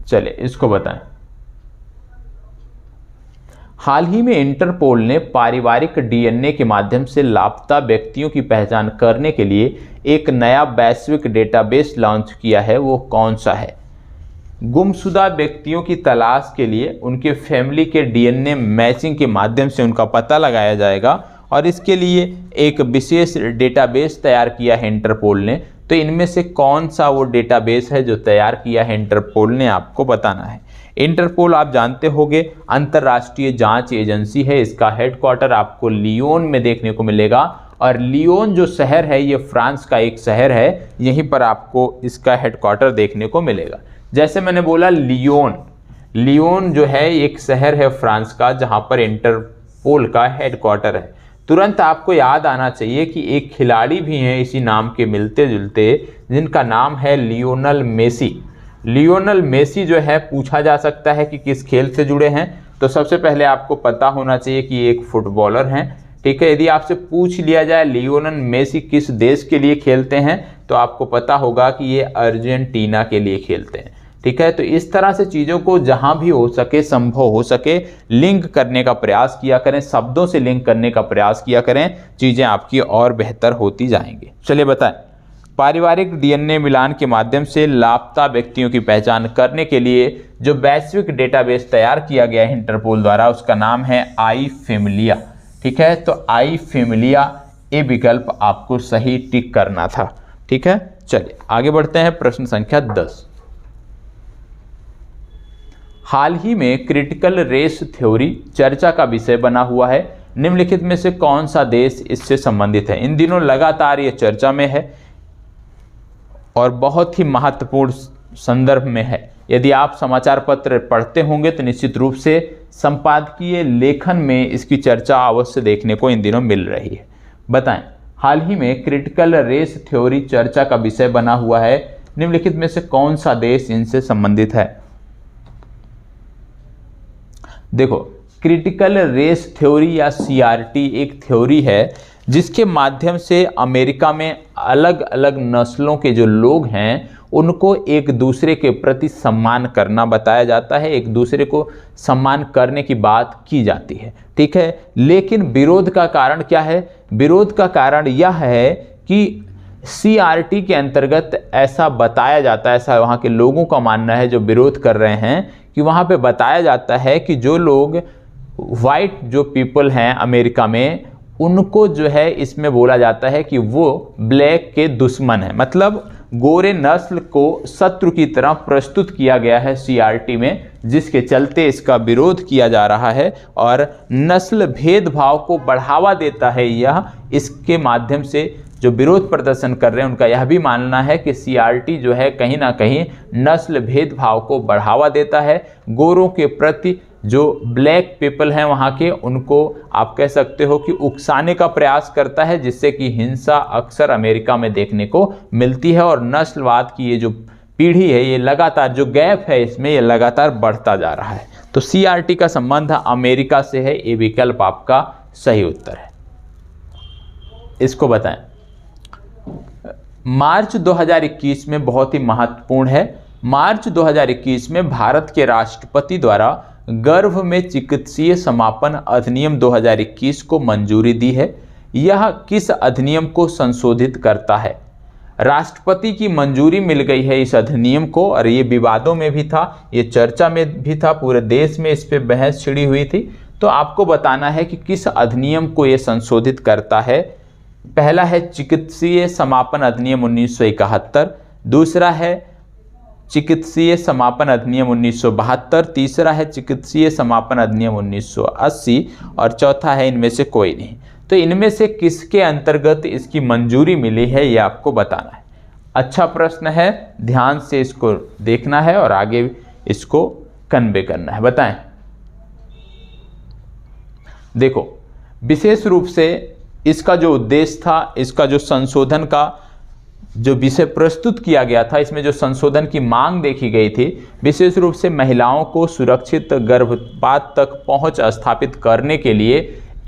चलिए इसको बताएं। हाल ही में इंटरपोल ने पारिवारिक डीएनए के माध्यम से लापता व्यक्तियों की पहचान करने के लिए एक नया वैश्विक डेटाबेस लॉन्च किया है। वो कौन सा है? गुमशुदा व्यक्तियों की तलाश के लिए उनके फैमिली के डीएनए मैचिंग के माध्यम से उनका पता लगाया जाएगा और इसके लिए एक विशेष डेटाबेस तैयार किया है इंटरपोल ने। तो इनमें से कौन सा वो डेटाबेस है जो तैयार किया है इंटरपोल ने, आपको बताना है। इंटरपोल आप जानते होंगे अंतर्राष्ट्रीय जांच एजेंसी है। इसका हेडक्वार्टर आपको लियोन में देखने को मिलेगा और लियोन जो शहर है ये फ्रांस का एक शहर है, यहीं पर आपको इसका हेडक्वार्टर देखने को मिलेगा। जैसे मैंने बोला लियोन जो है एक शहर है फ्रांस का जहां पर इंटरपोल का हेडक्वार्टर है। तुरंत आपको याद आना चाहिए कि एक खिलाड़ी भी हैं इसी नाम के मिलते जुलते, जिनका नाम है लियोनेल मेसी। लियोनेल मेसी जो है पूछा जा सकता है कि किस खेल से जुड़े हैं, तो सबसे पहले आपको पता होना चाहिए कि ये एक फुटबॉलर हैं। ठीक है, यदि आपसे पूछ लिया जाए लियोनेल मेसी किस देश के लिए खेलते हैं तो आपको पता होगा कि ये अर्जेंटीना के लिए खेलते हैं। ठीक है, तो इस तरह से चीज़ों को जहां भी हो सके, संभव हो सके, लिंक करने का प्रयास किया करें, शब्दों से लिंक करने का प्रयास किया करें, चीज़ें आपकी और बेहतर होती जाएंगी। चलिए बताएं, पारिवारिक डीएनए मिलान के माध्यम से लापता व्यक्तियों की पहचान करने के लिए जो वैश्विक डेटाबेस तैयार किया गया है इंटरपोल द्वारा, उसका नाम है आई फैमिलिया। ठीक है, तो आई फैमिलिया ये विकल्प आपको सही टिक करना था। ठीक है, चलिए आगे बढ़ते हैं। प्रश्न संख्या 10, हाल ही में क्रिटिकल रेस थ्योरी चर्चा का विषय बना हुआ है। निम्नलिखित में से कौन सा देश इससे संबंधित है? इन दिनों लगातार ये चर्चा में है और बहुत ही महत्वपूर्ण संदर्भ में है। यदि आप समाचार पत्र पढ़ते होंगे तो निश्चित रूप से संपादकीय लेखन में इसकी चर्चा अवश्य देखने को इन दिनों मिल रही है। बताएं, हाल ही में क्रिटिकल रेस थ्योरी चर्चा का विषय बना हुआ है। निम्नलिखित में से कौन सा देश इनसे संबंधित है? देखो, क्रिटिकल रेस थ्योरी या सीआरटी एक थ्योरी है जिसके माध्यम से अमेरिका में अलग अलग नस्लों के जो लोग हैं उनको एक दूसरे के प्रति सम्मान करना बताया जाता है, एक दूसरे को सम्मान करने की बात की जाती है। ठीक है, लेकिन विरोध का कारण क्या है? विरोध का कारण यह है कि सीआरटी के अंतर्गत ऐसा बताया जाता है, ऐसा वहाँ के लोगों का मानना है जो विरोध कर रहे हैं, कि वहाँ पे बताया जाता है कि जो लोग वाइट जो पीपल हैं अमेरिका में, उनको जो है इसमें बोला जाता है कि वो ब्लैक के दुश्मन है। मतलब गोरे नस्ल को शत्रु की तरह प्रस्तुत किया गया है सीआरटी में, जिसके चलते इसका विरोध किया जा रहा है और नस्ल भेदभाव को बढ़ावा देता है यह। इसके माध्यम से जो विरोध प्रदर्शन कर रहे हैं उनका यह भी मानना है कि सीआरटी जो है कहीं ना कहीं नस्ल भेदभाव को बढ़ावा देता है, गोरों के प्रति जो ब्लैक पीपल हैं वहाँ के, उनको आप कह सकते हो कि उकसाने का प्रयास करता है, जिससे कि हिंसा अक्सर अमेरिका में देखने को मिलती है और नस्लवाद की ये जो पीढ़ी है, ये लगातार जो गैप है इसमें, ये लगातार बढ़ता जा रहा है। तो सीआरटी का संबंध अमेरिका से है, ये विकल्प आपका सही उत्तर है। इसको बताएं, मार्च 2021 में बहुत ही महत्वपूर्ण है। मार्च 2021 में भारत के राष्ट्रपति द्वारा गर्भ में चिकित्सीय समापन अधिनियम 2021 को मंजूरी दी है। यह किस अधिनियम को संशोधित करता है? राष्ट्रपति की मंजूरी मिल गई है इस अधिनियम को और ये विवादों में भी था, ये चर्चा में भी था, पूरे देश में इस पे बहस छिड़ी हुई थी। तो आपको बताना है कि किस अधिनियम को ये संशोधित करता है। पहला है चिकित्सीय समापन अधिनियम 1971, दूसरा है चिकित्सीय समापन अधिनियम 1972, तीसरा है चिकित्सीय समापन अधिनियम 1980 और चौथा है इनमें से कोई नहीं। तो इनमें से किसके अंतर्गत इसकी मंजूरी मिली है ये आपको बताना है। अच्छा प्रश्न है, ध्यान से इसको देखना है और आगे इसको कन्वे करना है। बताएं, देखो विशेष रूप से इसका जो उद्देश्य था, इसका जो संशोधन का जो विषय प्रस्तुत किया गया था, इसमें जो संशोधन की मांग देखी गई थी, विशेष रूप से महिलाओं को सुरक्षित गर्भपात तक पहुंच स्थापित करने के लिए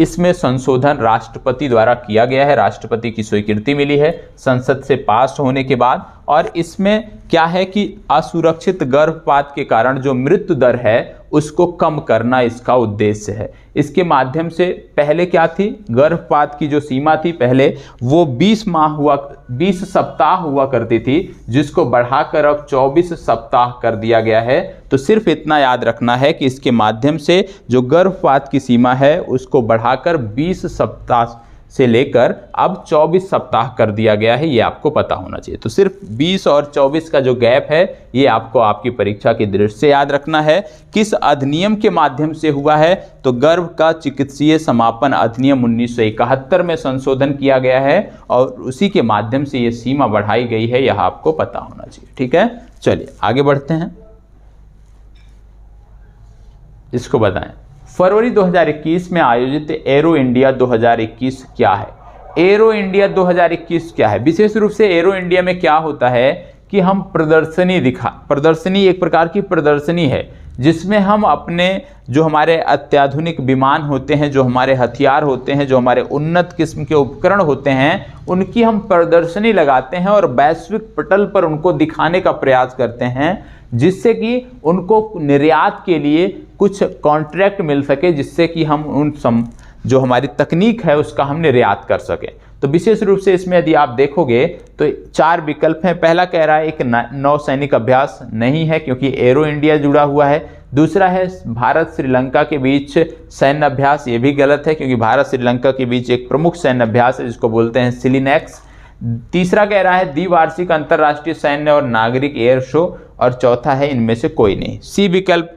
इसमें संशोधन राष्ट्रपति द्वारा किया गया है। राष्ट्रपति की स्वीकृति मिली है संसद से पास होने के बाद और इसमें क्या है कि असुरक्षित गर्भपात के कारण जो मृत्यु दर है उसको कम करना इसका उद्देश्य है। इसके माध्यम से पहले क्या थी, गर्भपात की जो सीमा थी पहले वो 20 सप्ताह हुआ करती थी, जिसको बढ़ाकर अब 24 सप्ताह कर दिया गया है। तो सिर्फ इतना याद रखना है कि इसके माध्यम से जो गर्भपात की सीमा है उसको बढ़ाकर 20 सप्ताह से लेकर अब 24 सप्ताह कर दिया गया है, ये आपको पता होना चाहिए। तो सिर्फ 20 और 24 का जो गैप है ये आपको आपकी परीक्षा की दृष्टि से याद रखना है। किस अधिनियम के माध्यम से हुआ है, तो गर्भ का चिकित्सीय समापन अधिनियम 1971 में संशोधन किया गया है और उसी के माध्यम से ये सीमा बढ़ाई गई है, यह आपको पता होना चाहिए। ठीक है, चलिए आगे बढ़ते हैं, इसको बताएं। फरवरी 2021 में आयोजित एरो इंडिया 2021 क्या है? एरो इंडिया 2021 क्या है? विशेष रूप से एरो इंडिया में क्या होता है कि हम प्रदर्शनी एक प्रकार की प्रदर्शनी है जिसमें हम अपने जो हमारे अत्याधुनिक विमान होते हैं, जो हमारे हथियार होते हैं, जो हमारे उन्नत किस्म के उपकरण होते हैं, उनकी हम प्रदर्शनी लगाते हैं और वैश्विक पटल पर उनको दिखाने का प्रयास करते हैं, जिससे कि उनको निर्यात के लिए कुछ कॉन्ट्रैक्ट मिल सके, जिससे कि हम जो हमारी तकनीक है उसका हम निर्यात कर सकें। तो विशेष रूप से इसमें यदि आप देखोगे तो 4 विकल्प हैं। पहला कह रहा है एक नौसैनिक अभ्यास, नहीं है क्योंकि एरो इंडिया जुड़ा हुआ है। दूसरा है भारत श्रीलंका के बीच सैन्य अभ्यास, ये भी गलत है क्योंकि भारत श्रीलंका के बीच एक प्रमुख सैन्य अभ्यास है जिसको बोलते हैं सिलिनेक्स। तीसरा कह रहा है द्विवार्षिक अंतर्राष्ट्रीय सैन्य और नागरिक एयर शो, और चौथा है इनमें से कोई नहीं। सी विकल्प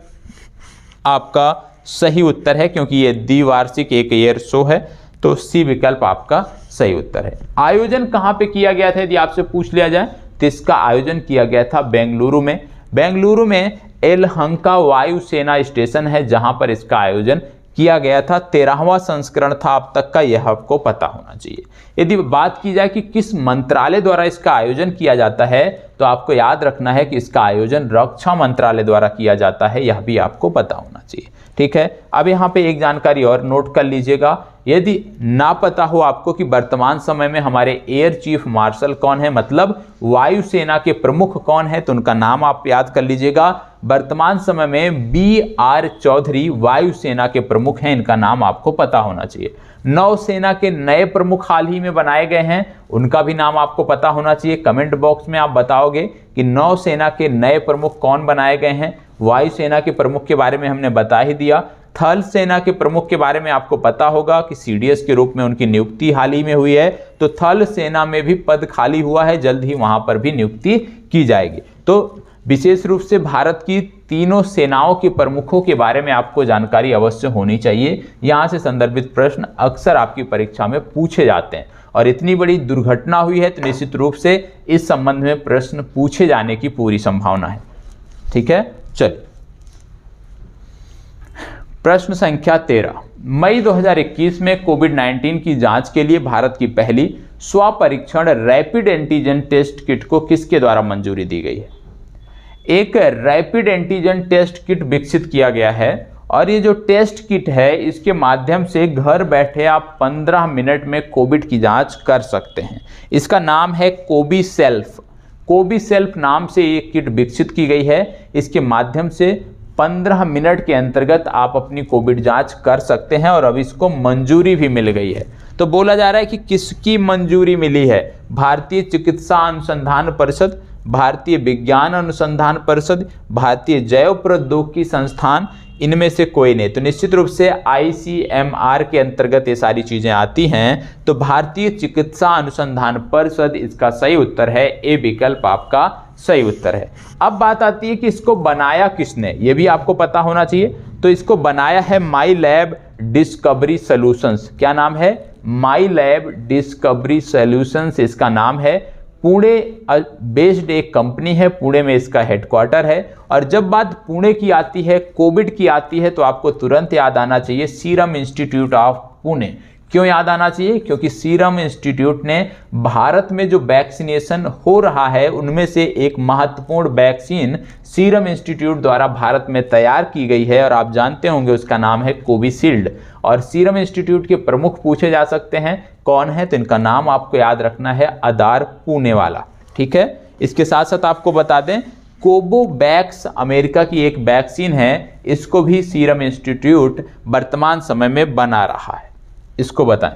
आपका सही उत्तर है क्योंकि ये द्विवार्षिक एक एयर शो है, तो सी विकल्प आपका सही उत्तर है। आयोजन कहाँ पे किया गया था यदि आपसे पूछ लिया जाए तो इसका आयोजन किया गया था बेंगलुरु में। बेंगलुरु में एलहंका वायुसेना स्टेशन है जहां पर इसका आयोजन किया गया था। 13वां संस्करण था अब तक का, यह आपको पता होना चाहिए। यदि बात की जाए कि किस मंत्रालय द्वारा इसका आयोजन किया जाता है, तो आपको याद रखना है कि इसका आयोजन रक्षा मंत्रालय द्वारा किया जाता है, यह भी आपको पता होना चाहिए। ठीक है, अब यहाँ पे एक जानकारी और नोट कर लीजिएगा। यदि ना पता हो आपको कि वर्तमान समय में हमारे एयर चीफ मार्शल कौन है, मतलब वायुसेना के प्रमुख कौन है, तो उनका नाम आप याद कर लीजिएगा। वर्तमान समय में BR चौधरी वायुसेना के प्रमुख हैं, इनका नाम आपको पता होना चाहिए। नौसेना के नए प्रमुख हाल ही में बनाए गए हैं, उनका भी नाम आपको पता होना चाहिए। कमेंट बॉक्स में आप बताओगे कि नौसेना के नए प्रमुख कौन बनाए गए हैं। वायुसेना के प्रमुख के बारे में हमने बता ही दिया। थल सेना के प्रमुख के बारे में आपको पता होगा कि CDS के रूप में उनकी नियुक्ति हाल ही में हुई है, तो थल सेना में भी पद खाली हुआ है, जल्द ही वहां पर भी नियुक्ति की जाएगी। तो विशेष रूप से भारत की तीनों सेनाओं के प्रमुखों के बारे में आपको जानकारी अवश्य होनी चाहिए। यहाँ से संदर्भित प्रश्न अक्सर आपकी परीक्षा में पूछे जाते हैं, और इतनी बड़ी दुर्घटना हुई है तो निश्चित रूप से इस संबंध में प्रश्न पूछे जाने की पूरी संभावना है। ठीक है, चलिए प्रश्न संख्या 13। मई 2021 में कोविड-19 की जांच के लिए भारत की पहली स्वपरीक्षण रैपिड एंटीजन टेस्ट किट को किसके द्वारा मंजूरी दी गई है? एक रैपिड एंटीजन टेस्ट किट विकसित किया गया है, और ये जो टेस्ट किट है इसके माध्यम से घर बैठे आप 15 मिनट में कोविड की जांच कर सकते हैं। इसका नाम है कोविसेल्फ। कोविसेल्फ नाम से ये किट विकसित की गई है। इसके माध्यम से 15 मिनट के अंतर्गत आप अपनी कोविड जांच कर सकते हैं, और अब इसको मंजूरी भी मिल गई है। तो बोला जा रहा है कि किसकी मंजूरी मिली है? भारतीय चिकित्सा अनुसंधान परिषद, भारतीय विज्ञान अनुसंधान परिषद, भारतीय जैव प्रौद्योगिकी संस्थान, इनमें से कोई नहीं। तो निश्चित रूप से ICMR के अंतर्गत ये सारी चीजें आती हैं, तो भारतीय चिकित्सा अनुसंधान परिषद इसका सही उत्तर है। ए विकल्प आपका सही उत्तर है। अब बात आती है कि इसको बनाया किसने, ये भी आपको पता होना चाहिए। तो इसको बनाया है माई लैब डिस्कवरी सॉल्यूशंस। क्या नाम है? माई लैब डिस्कवरी सॉल्यूशंस इसका नाम है। पुणे बेस्ड एक कंपनी है, पुणे में इसका हेडक्वार्टर है। और जब बात पुणे की आती है, कोविड की आती है, तो आपको तुरंत याद आना चाहिए सीरम इंस्टीट्यूट ऑफ पुणे। क्यों याद आना चाहिए? क्योंकि सीरम इंस्टीट्यूट ने भारत में जो वैक्सीनेशन हो रहा है उनमें से एक महत्वपूर्ण वैक्सीन सीरम इंस्टीट्यूट द्वारा भारत में तैयार की गई है, और आप जानते होंगे उसका नाम है कोविशील्ड। और सीरम इंस्टीट्यूट के प्रमुख पूछे जा सकते हैं, कौन है? तो इनका नाम आपको याद रखना है, अदार पूनेवाला। ठीक है, इसके साथ साथ आपको बता दें कोवोवैक्स अमेरिका की एक वैक्सीन है, इसको भी सीरम इंस्टीट्यूट वर्तमान समय में बना रहा है। इसको बताएं।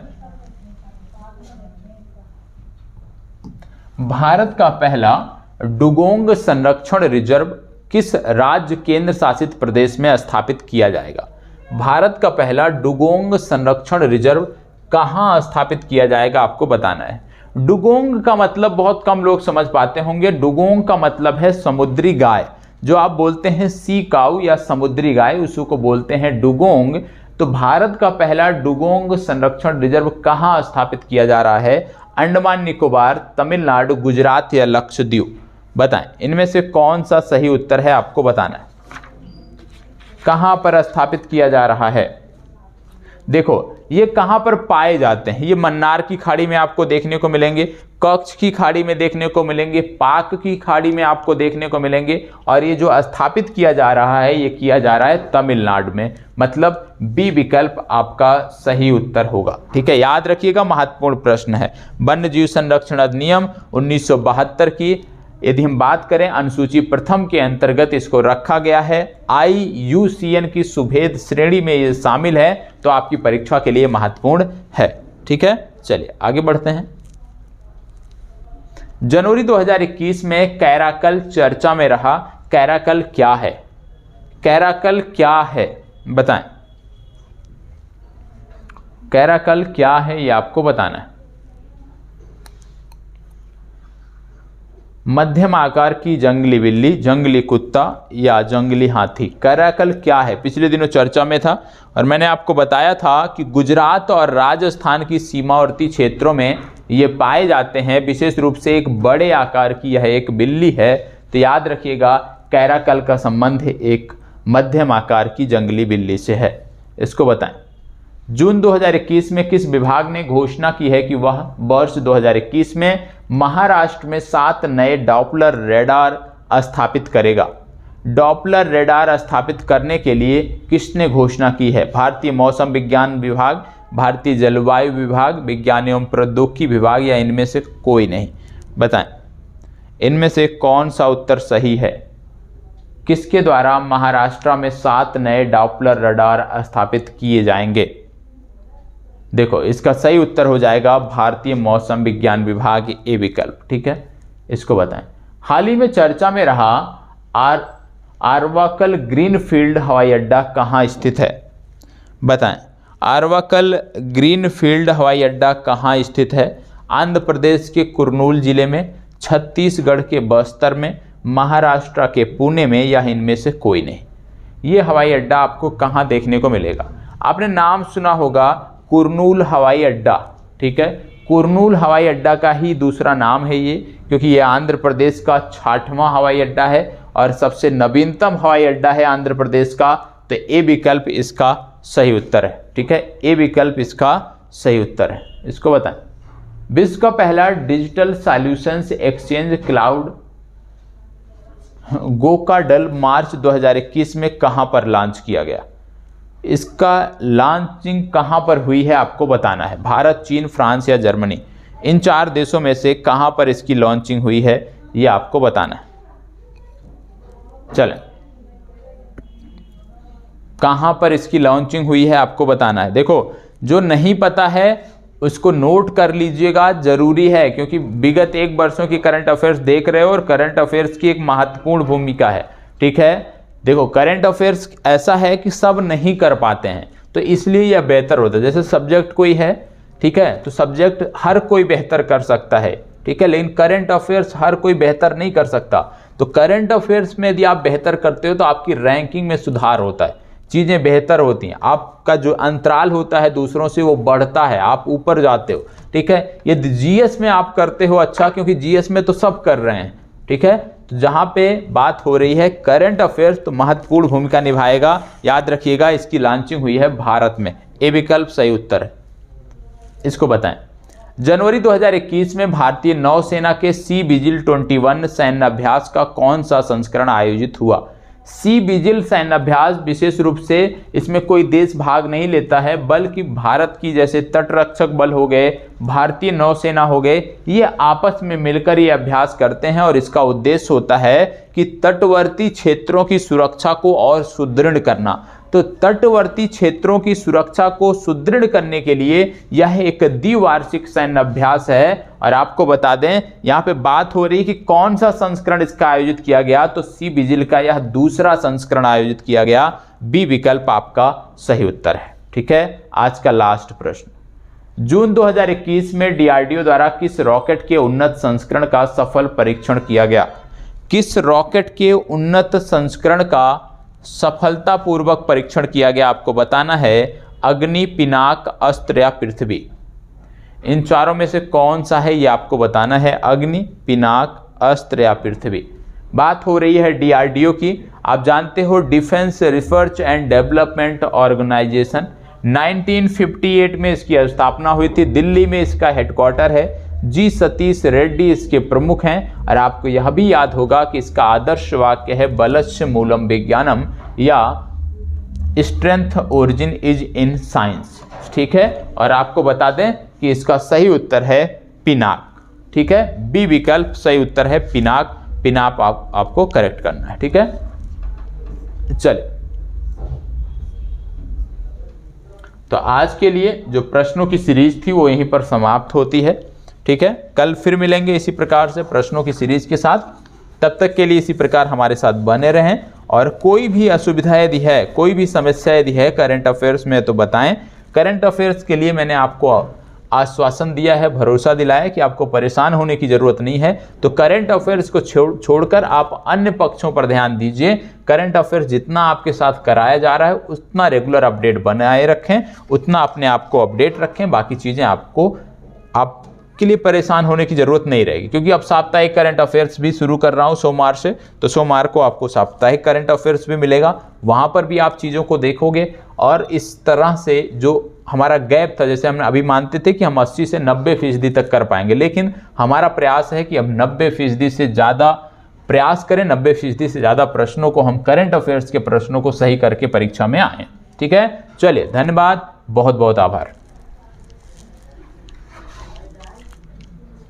भारत का पहला डुगोंग संरक्षण रिजर्व किस राज्य केंद्र शासित प्रदेश में स्थापित किया जाएगा? भारत का पहला डुगोंग संरक्षण रिजर्व कहां स्थापित किया जाएगा, आपको बताना है। डुगोंग का मतलब बहुत कम लोग समझ पाते होंगे। डुगोंग का मतलब है समुद्री गाय, जो आप बोलते हैं सी काऊ या समुद्री गाय, उसी को बोलते हैं डुगोंग। तो भारत का पहला डुगोंग संरक्षण रिजर्व कहां स्थापित किया जा रहा है? अंडमान निकोबार, तमिलनाडु, गुजरात या लक्षद्वीप? बताएं, इनमें से कौन सा सही उत्तर है, आपको बताना है। कहां पर स्थापित किया जा रहा है? देखो ये कहां पर पाए जाते हैं। ये मन्नार की खाड़ी में आपको देखने को मिलेंगे, कच्छ की खाड़ी में देखने को मिलेंगे, पाक की खाड़ी में आपको देखने को मिलेंगे, और ये जो स्थापित किया जा रहा है ये किया जा रहा है तमिलनाडु में। मतलब बी विकल्प आपका सही उत्तर होगा। ठीक है, याद रखिएगा, महत्वपूर्ण प्रश्न है। वन्य जीव संरक्षण अधिनियम 1972 की यदि हम बात करें अनुसूची प्रथम के अंतर्गत इसको रखा गया है। IUCN की सुभेद श्रेणी में ये शामिल है, तो आपकी परीक्षा के लिए महत्वपूर्ण है। ठीक है, चलिए आगे बढ़ते हैं। जनवरी 2021 में कैराकल चर्चा में रहा। कैराकल क्या है? कैराकल क्या है बताएं। कैराकल क्या है ये आपको बताना है। मध्यम आकार की जंगली बिल्ली, जंगली कुत्ता या जंगली हाथी? कैराकल क्या है? पिछले दिनों चर्चा में था और मैंने आपको बताया था कि गुजरात और राजस्थान की सीमावर्ती क्षेत्रों में ये पाए जाते हैं। विशेष रूप से एक बड़े आकार की यह एक बिल्ली है। तो याद रखिएगा कैराकल का संबंध एक मध्यम आकार की जंगली बिल्ली से है। इसको बताएं। जून 2021 में किस विभाग ने घोषणा की है कि वह वर्ष 2021 में महाराष्ट्र में 7 नए डॉपलर रेडार स्थापित करेगा? डॉपलर रेडार स्थापित करने के लिए किसने घोषणा की है? भारतीय मौसम विज्ञान विभाग, भारतीय जलवायु विभाग, विज्ञान एवं प्रौद्योगिकी विभाग या इनमें से कोई नहीं? बताएं, इनमें से कौन सा उत्तर सही है? किसके द्वारा महाराष्ट्र में 7 नए डॉपलर रडार स्थापित किए जाएंगे? देखो इसका सही उत्तर हो जाएगा भारतीय मौसम विज्ञान विभाग, ए विकल्प। ठीक है, इसको बताएं। हाल ही में चर्चा में रहा आरवाकल ग्रीनफील्ड हवाई अड्डा कहाँ स्थित है? बताएं, आरवाकल ग्रीनफील्ड हवाई अड्डा कहाँ स्थित है? आंध्र प्रदेश के कुर्नूल जिले में, छत्तीसगढ़ के बस्तर में, महाराष्ट्र के पुणे में या इनमें से कोई नहीं? ये हवाई अड्डा आपको कहाँ देखने को मिलेगा? आपने नाम सुना होगा कुर्नूल हवाई अड्डा। ठीक है, कुर्नूल हवाई अड्डा का ही दूसरा नाम है ये, क्योंकि ये आंध्र प्रदेश का 6वां हवाई अड्डा है और सबसे नवीनतम हवाई अड्डा है आंध्र प्रदेश का। तो ए विकल्प इसका सही उत्तर है। ठीक है, ए विकल्प इसका सही उत्तर है। इसको बताएं। विश्व का पहला डिजिटल सॉल्यूशंस एक्सचेंज क्लाउड गोकाडल मार्च 2021 में कहां पर लॉन्च किया गया? इसका लॉन्चिंग कहां पर हुई है आपको बताना है। भारत, चीन, फ्रांस या जर्मनी? इन 4 देशों में से कहां पर इसकी लॉन्चिंग हुई है ये आपको बताना है। चलें, कहां पर इसकी लॉन्चिंग हुई है आपको बताना है। देखो जो नहीं पता है उसको नोट कर लीजिएगा, जरूरी है, क्योंकि विगत 1 वर्षों की करंट अफेयर्स देख रहे हो और करंट अफेयर्स की एक महत्वपूर्ण भूमिका है। ठीक है, देखो करंट अफेयर्स ऐसा है कि सब नहीं कर पाते हैं, तो इसलिए यह बेहतर होता है। जैसे सब्जेक्ट कोई है, ठीक है, तो सब्जेक्ट हर कोई बेहतर कर सकता है। ठीक है, लेकिन करंट अफेयर्स हर कोई बेहतर नहीं कर सकता। तो करंट अफेयर्स में यदि आप बेहतर करते हो तो आपकी रैंकिंग में सुधार होता है, चीज़ें बेहतर होती हैं, आपका जो अंतराल होता है दूसरों से वो बढ़ता है, आप ऊपर जाते हो। ठीक है, यदि जीएस में आप करते हो अच्छा, क्योंकि जीएस में तो सब कर रहे हैं। ठीक है, तो जहाँ पे बात हो रही है करंट अफेयर्स तो महत्वपूर्ण भूमिका निभाएगा। याद रखिएगा इसकी लॉन्चिंग हुई है भारत में। ए विकल्प सही उत्तर है। इसको बताएं। जनवरी 2021 में भारतीय नौसेना के सी विजिल 21 सैन्य अभ्यास का कौन सा संस्करण आयोजित हुआ? सी विजिल सैन्य अभ्यास विशेष रूप से इसमें कोई देश भाग नहीं लेता है, बल्कि भारत की जैसे तटरक्षक बल हो गए, भारतीय नौसेना हो गए, ये आपस में मिलकर ये अभ्यास करते हैं और इसका उद्देश्य होता है कि तटवर्ती क्षेत्रों की सुरक्षा को और सुदृढ़ करना। तो तटवर्ती क्षेत्रों की सुरक्षा को सुदृढ़ करने के लिए यह एक द्विवार्षिक सैन्य अभ्यास है। और आपको बता दें, यहाँ पे बात हो रही है कि कौन सा संस्करण इसका आयोजित किया गया, तो सी विजिल का यह दूसरा संस्करण आयोजित किया गया। बी विकल्प आपका सही उत्तर है। ठीक है, आज का लास्ट प्रश्न। जून 2021 में डीआरडीओ द्वारा किस रॉकेट के उन्नत संस्करण का सफल परीक्षण किया गया? किस रॉकेट के उन्नत संस्करण का सफलतापूर्वक परीक्षण किया गया? आपको बताना है अग्नि, पिनाक, अस्त्र या पृथ्वी। इन चारों में से कौन सा है ये आपको बताना है। अग्नि, पिनाक, अस्त्र या पृथ्वी। बात हो रही है डीआरडीओ की। आप जानते हो defence research and development organisation, 1958 में इसकी स्थापना हुई थी। दिल्ली में इसका हेडक्वार्टर है। जी सतीश रेड्डी इसके प्रमुख हैं। और आपको यह भी याद होगा कि इसका आदर्श वाक्य है बलस्य मूलम विज्ञानम, या strength origin is in science. ठीक है, और आपको बता दें कि इसका सही उत्तर है पिनाक। ठीक है, बी विकल्प सही उत्तर है पिनाक। पिनाक आपको करेक्ट करना है। ठीक है, चलिए, तो आज के लिए जो प्रश्नों की सीरीज थी वो यहीं पर समाप्त होती है। ठीक है, कल फिर मिलेंगे इसी प्रकार से प्रश्नों की सीरीज के साथ। तब तक के लिए इसी प्रकार हमारे साथ बने रहें। और कोई भी असुविधा यदि है, कोई भी समस्या यदि है करंट अफेयर्स में, तो बताएं। करंट अफेयर्स के लिए मैंने आपको आश्वासन दिया है, भरोसा दिलाया कि आपको परेशान होने की जरूरत नहीं है। तो करंट अफेयर्स को छोड़कर आप अन्य पक्षों पर ध्यान दीजिए। करंट अफेयर्स जितना आपके साथ कराया जा रहा है उतना रेगुलर अपडेट बनाए रखें, उतना अपने आप को अपडेट रखें। बाकी चीज़ें आपके लिए परेशान होने की जरूरत नहीं रहेगी, क्योंकि अब साप्ताहिक करंट अफेयर्स भी शुरू कर रहा हूँ सोमवार से। तो सोमवार को आपको साप्ताहिक करंट अफेयर्स भी मिलेगा, वहाँ पर भी आप चीज़ों को देखोगे। और इस तरह से जो हमारा गैप था, जैसे हम अभी मानते थे कि हम 80 से 90% तक कर पाएंगे, लेकिन हमारा प्रयास है कि हम 90% से ज़्यादा प्रयास करें, 90% से ज़्यादा प्रश्नों को हम करंट अफेयर्स के प्रश्नों को सही करके परीक्षा में आएँ। ठीक है, चलिए, धन्यवाद, बहुत बहुत आभार।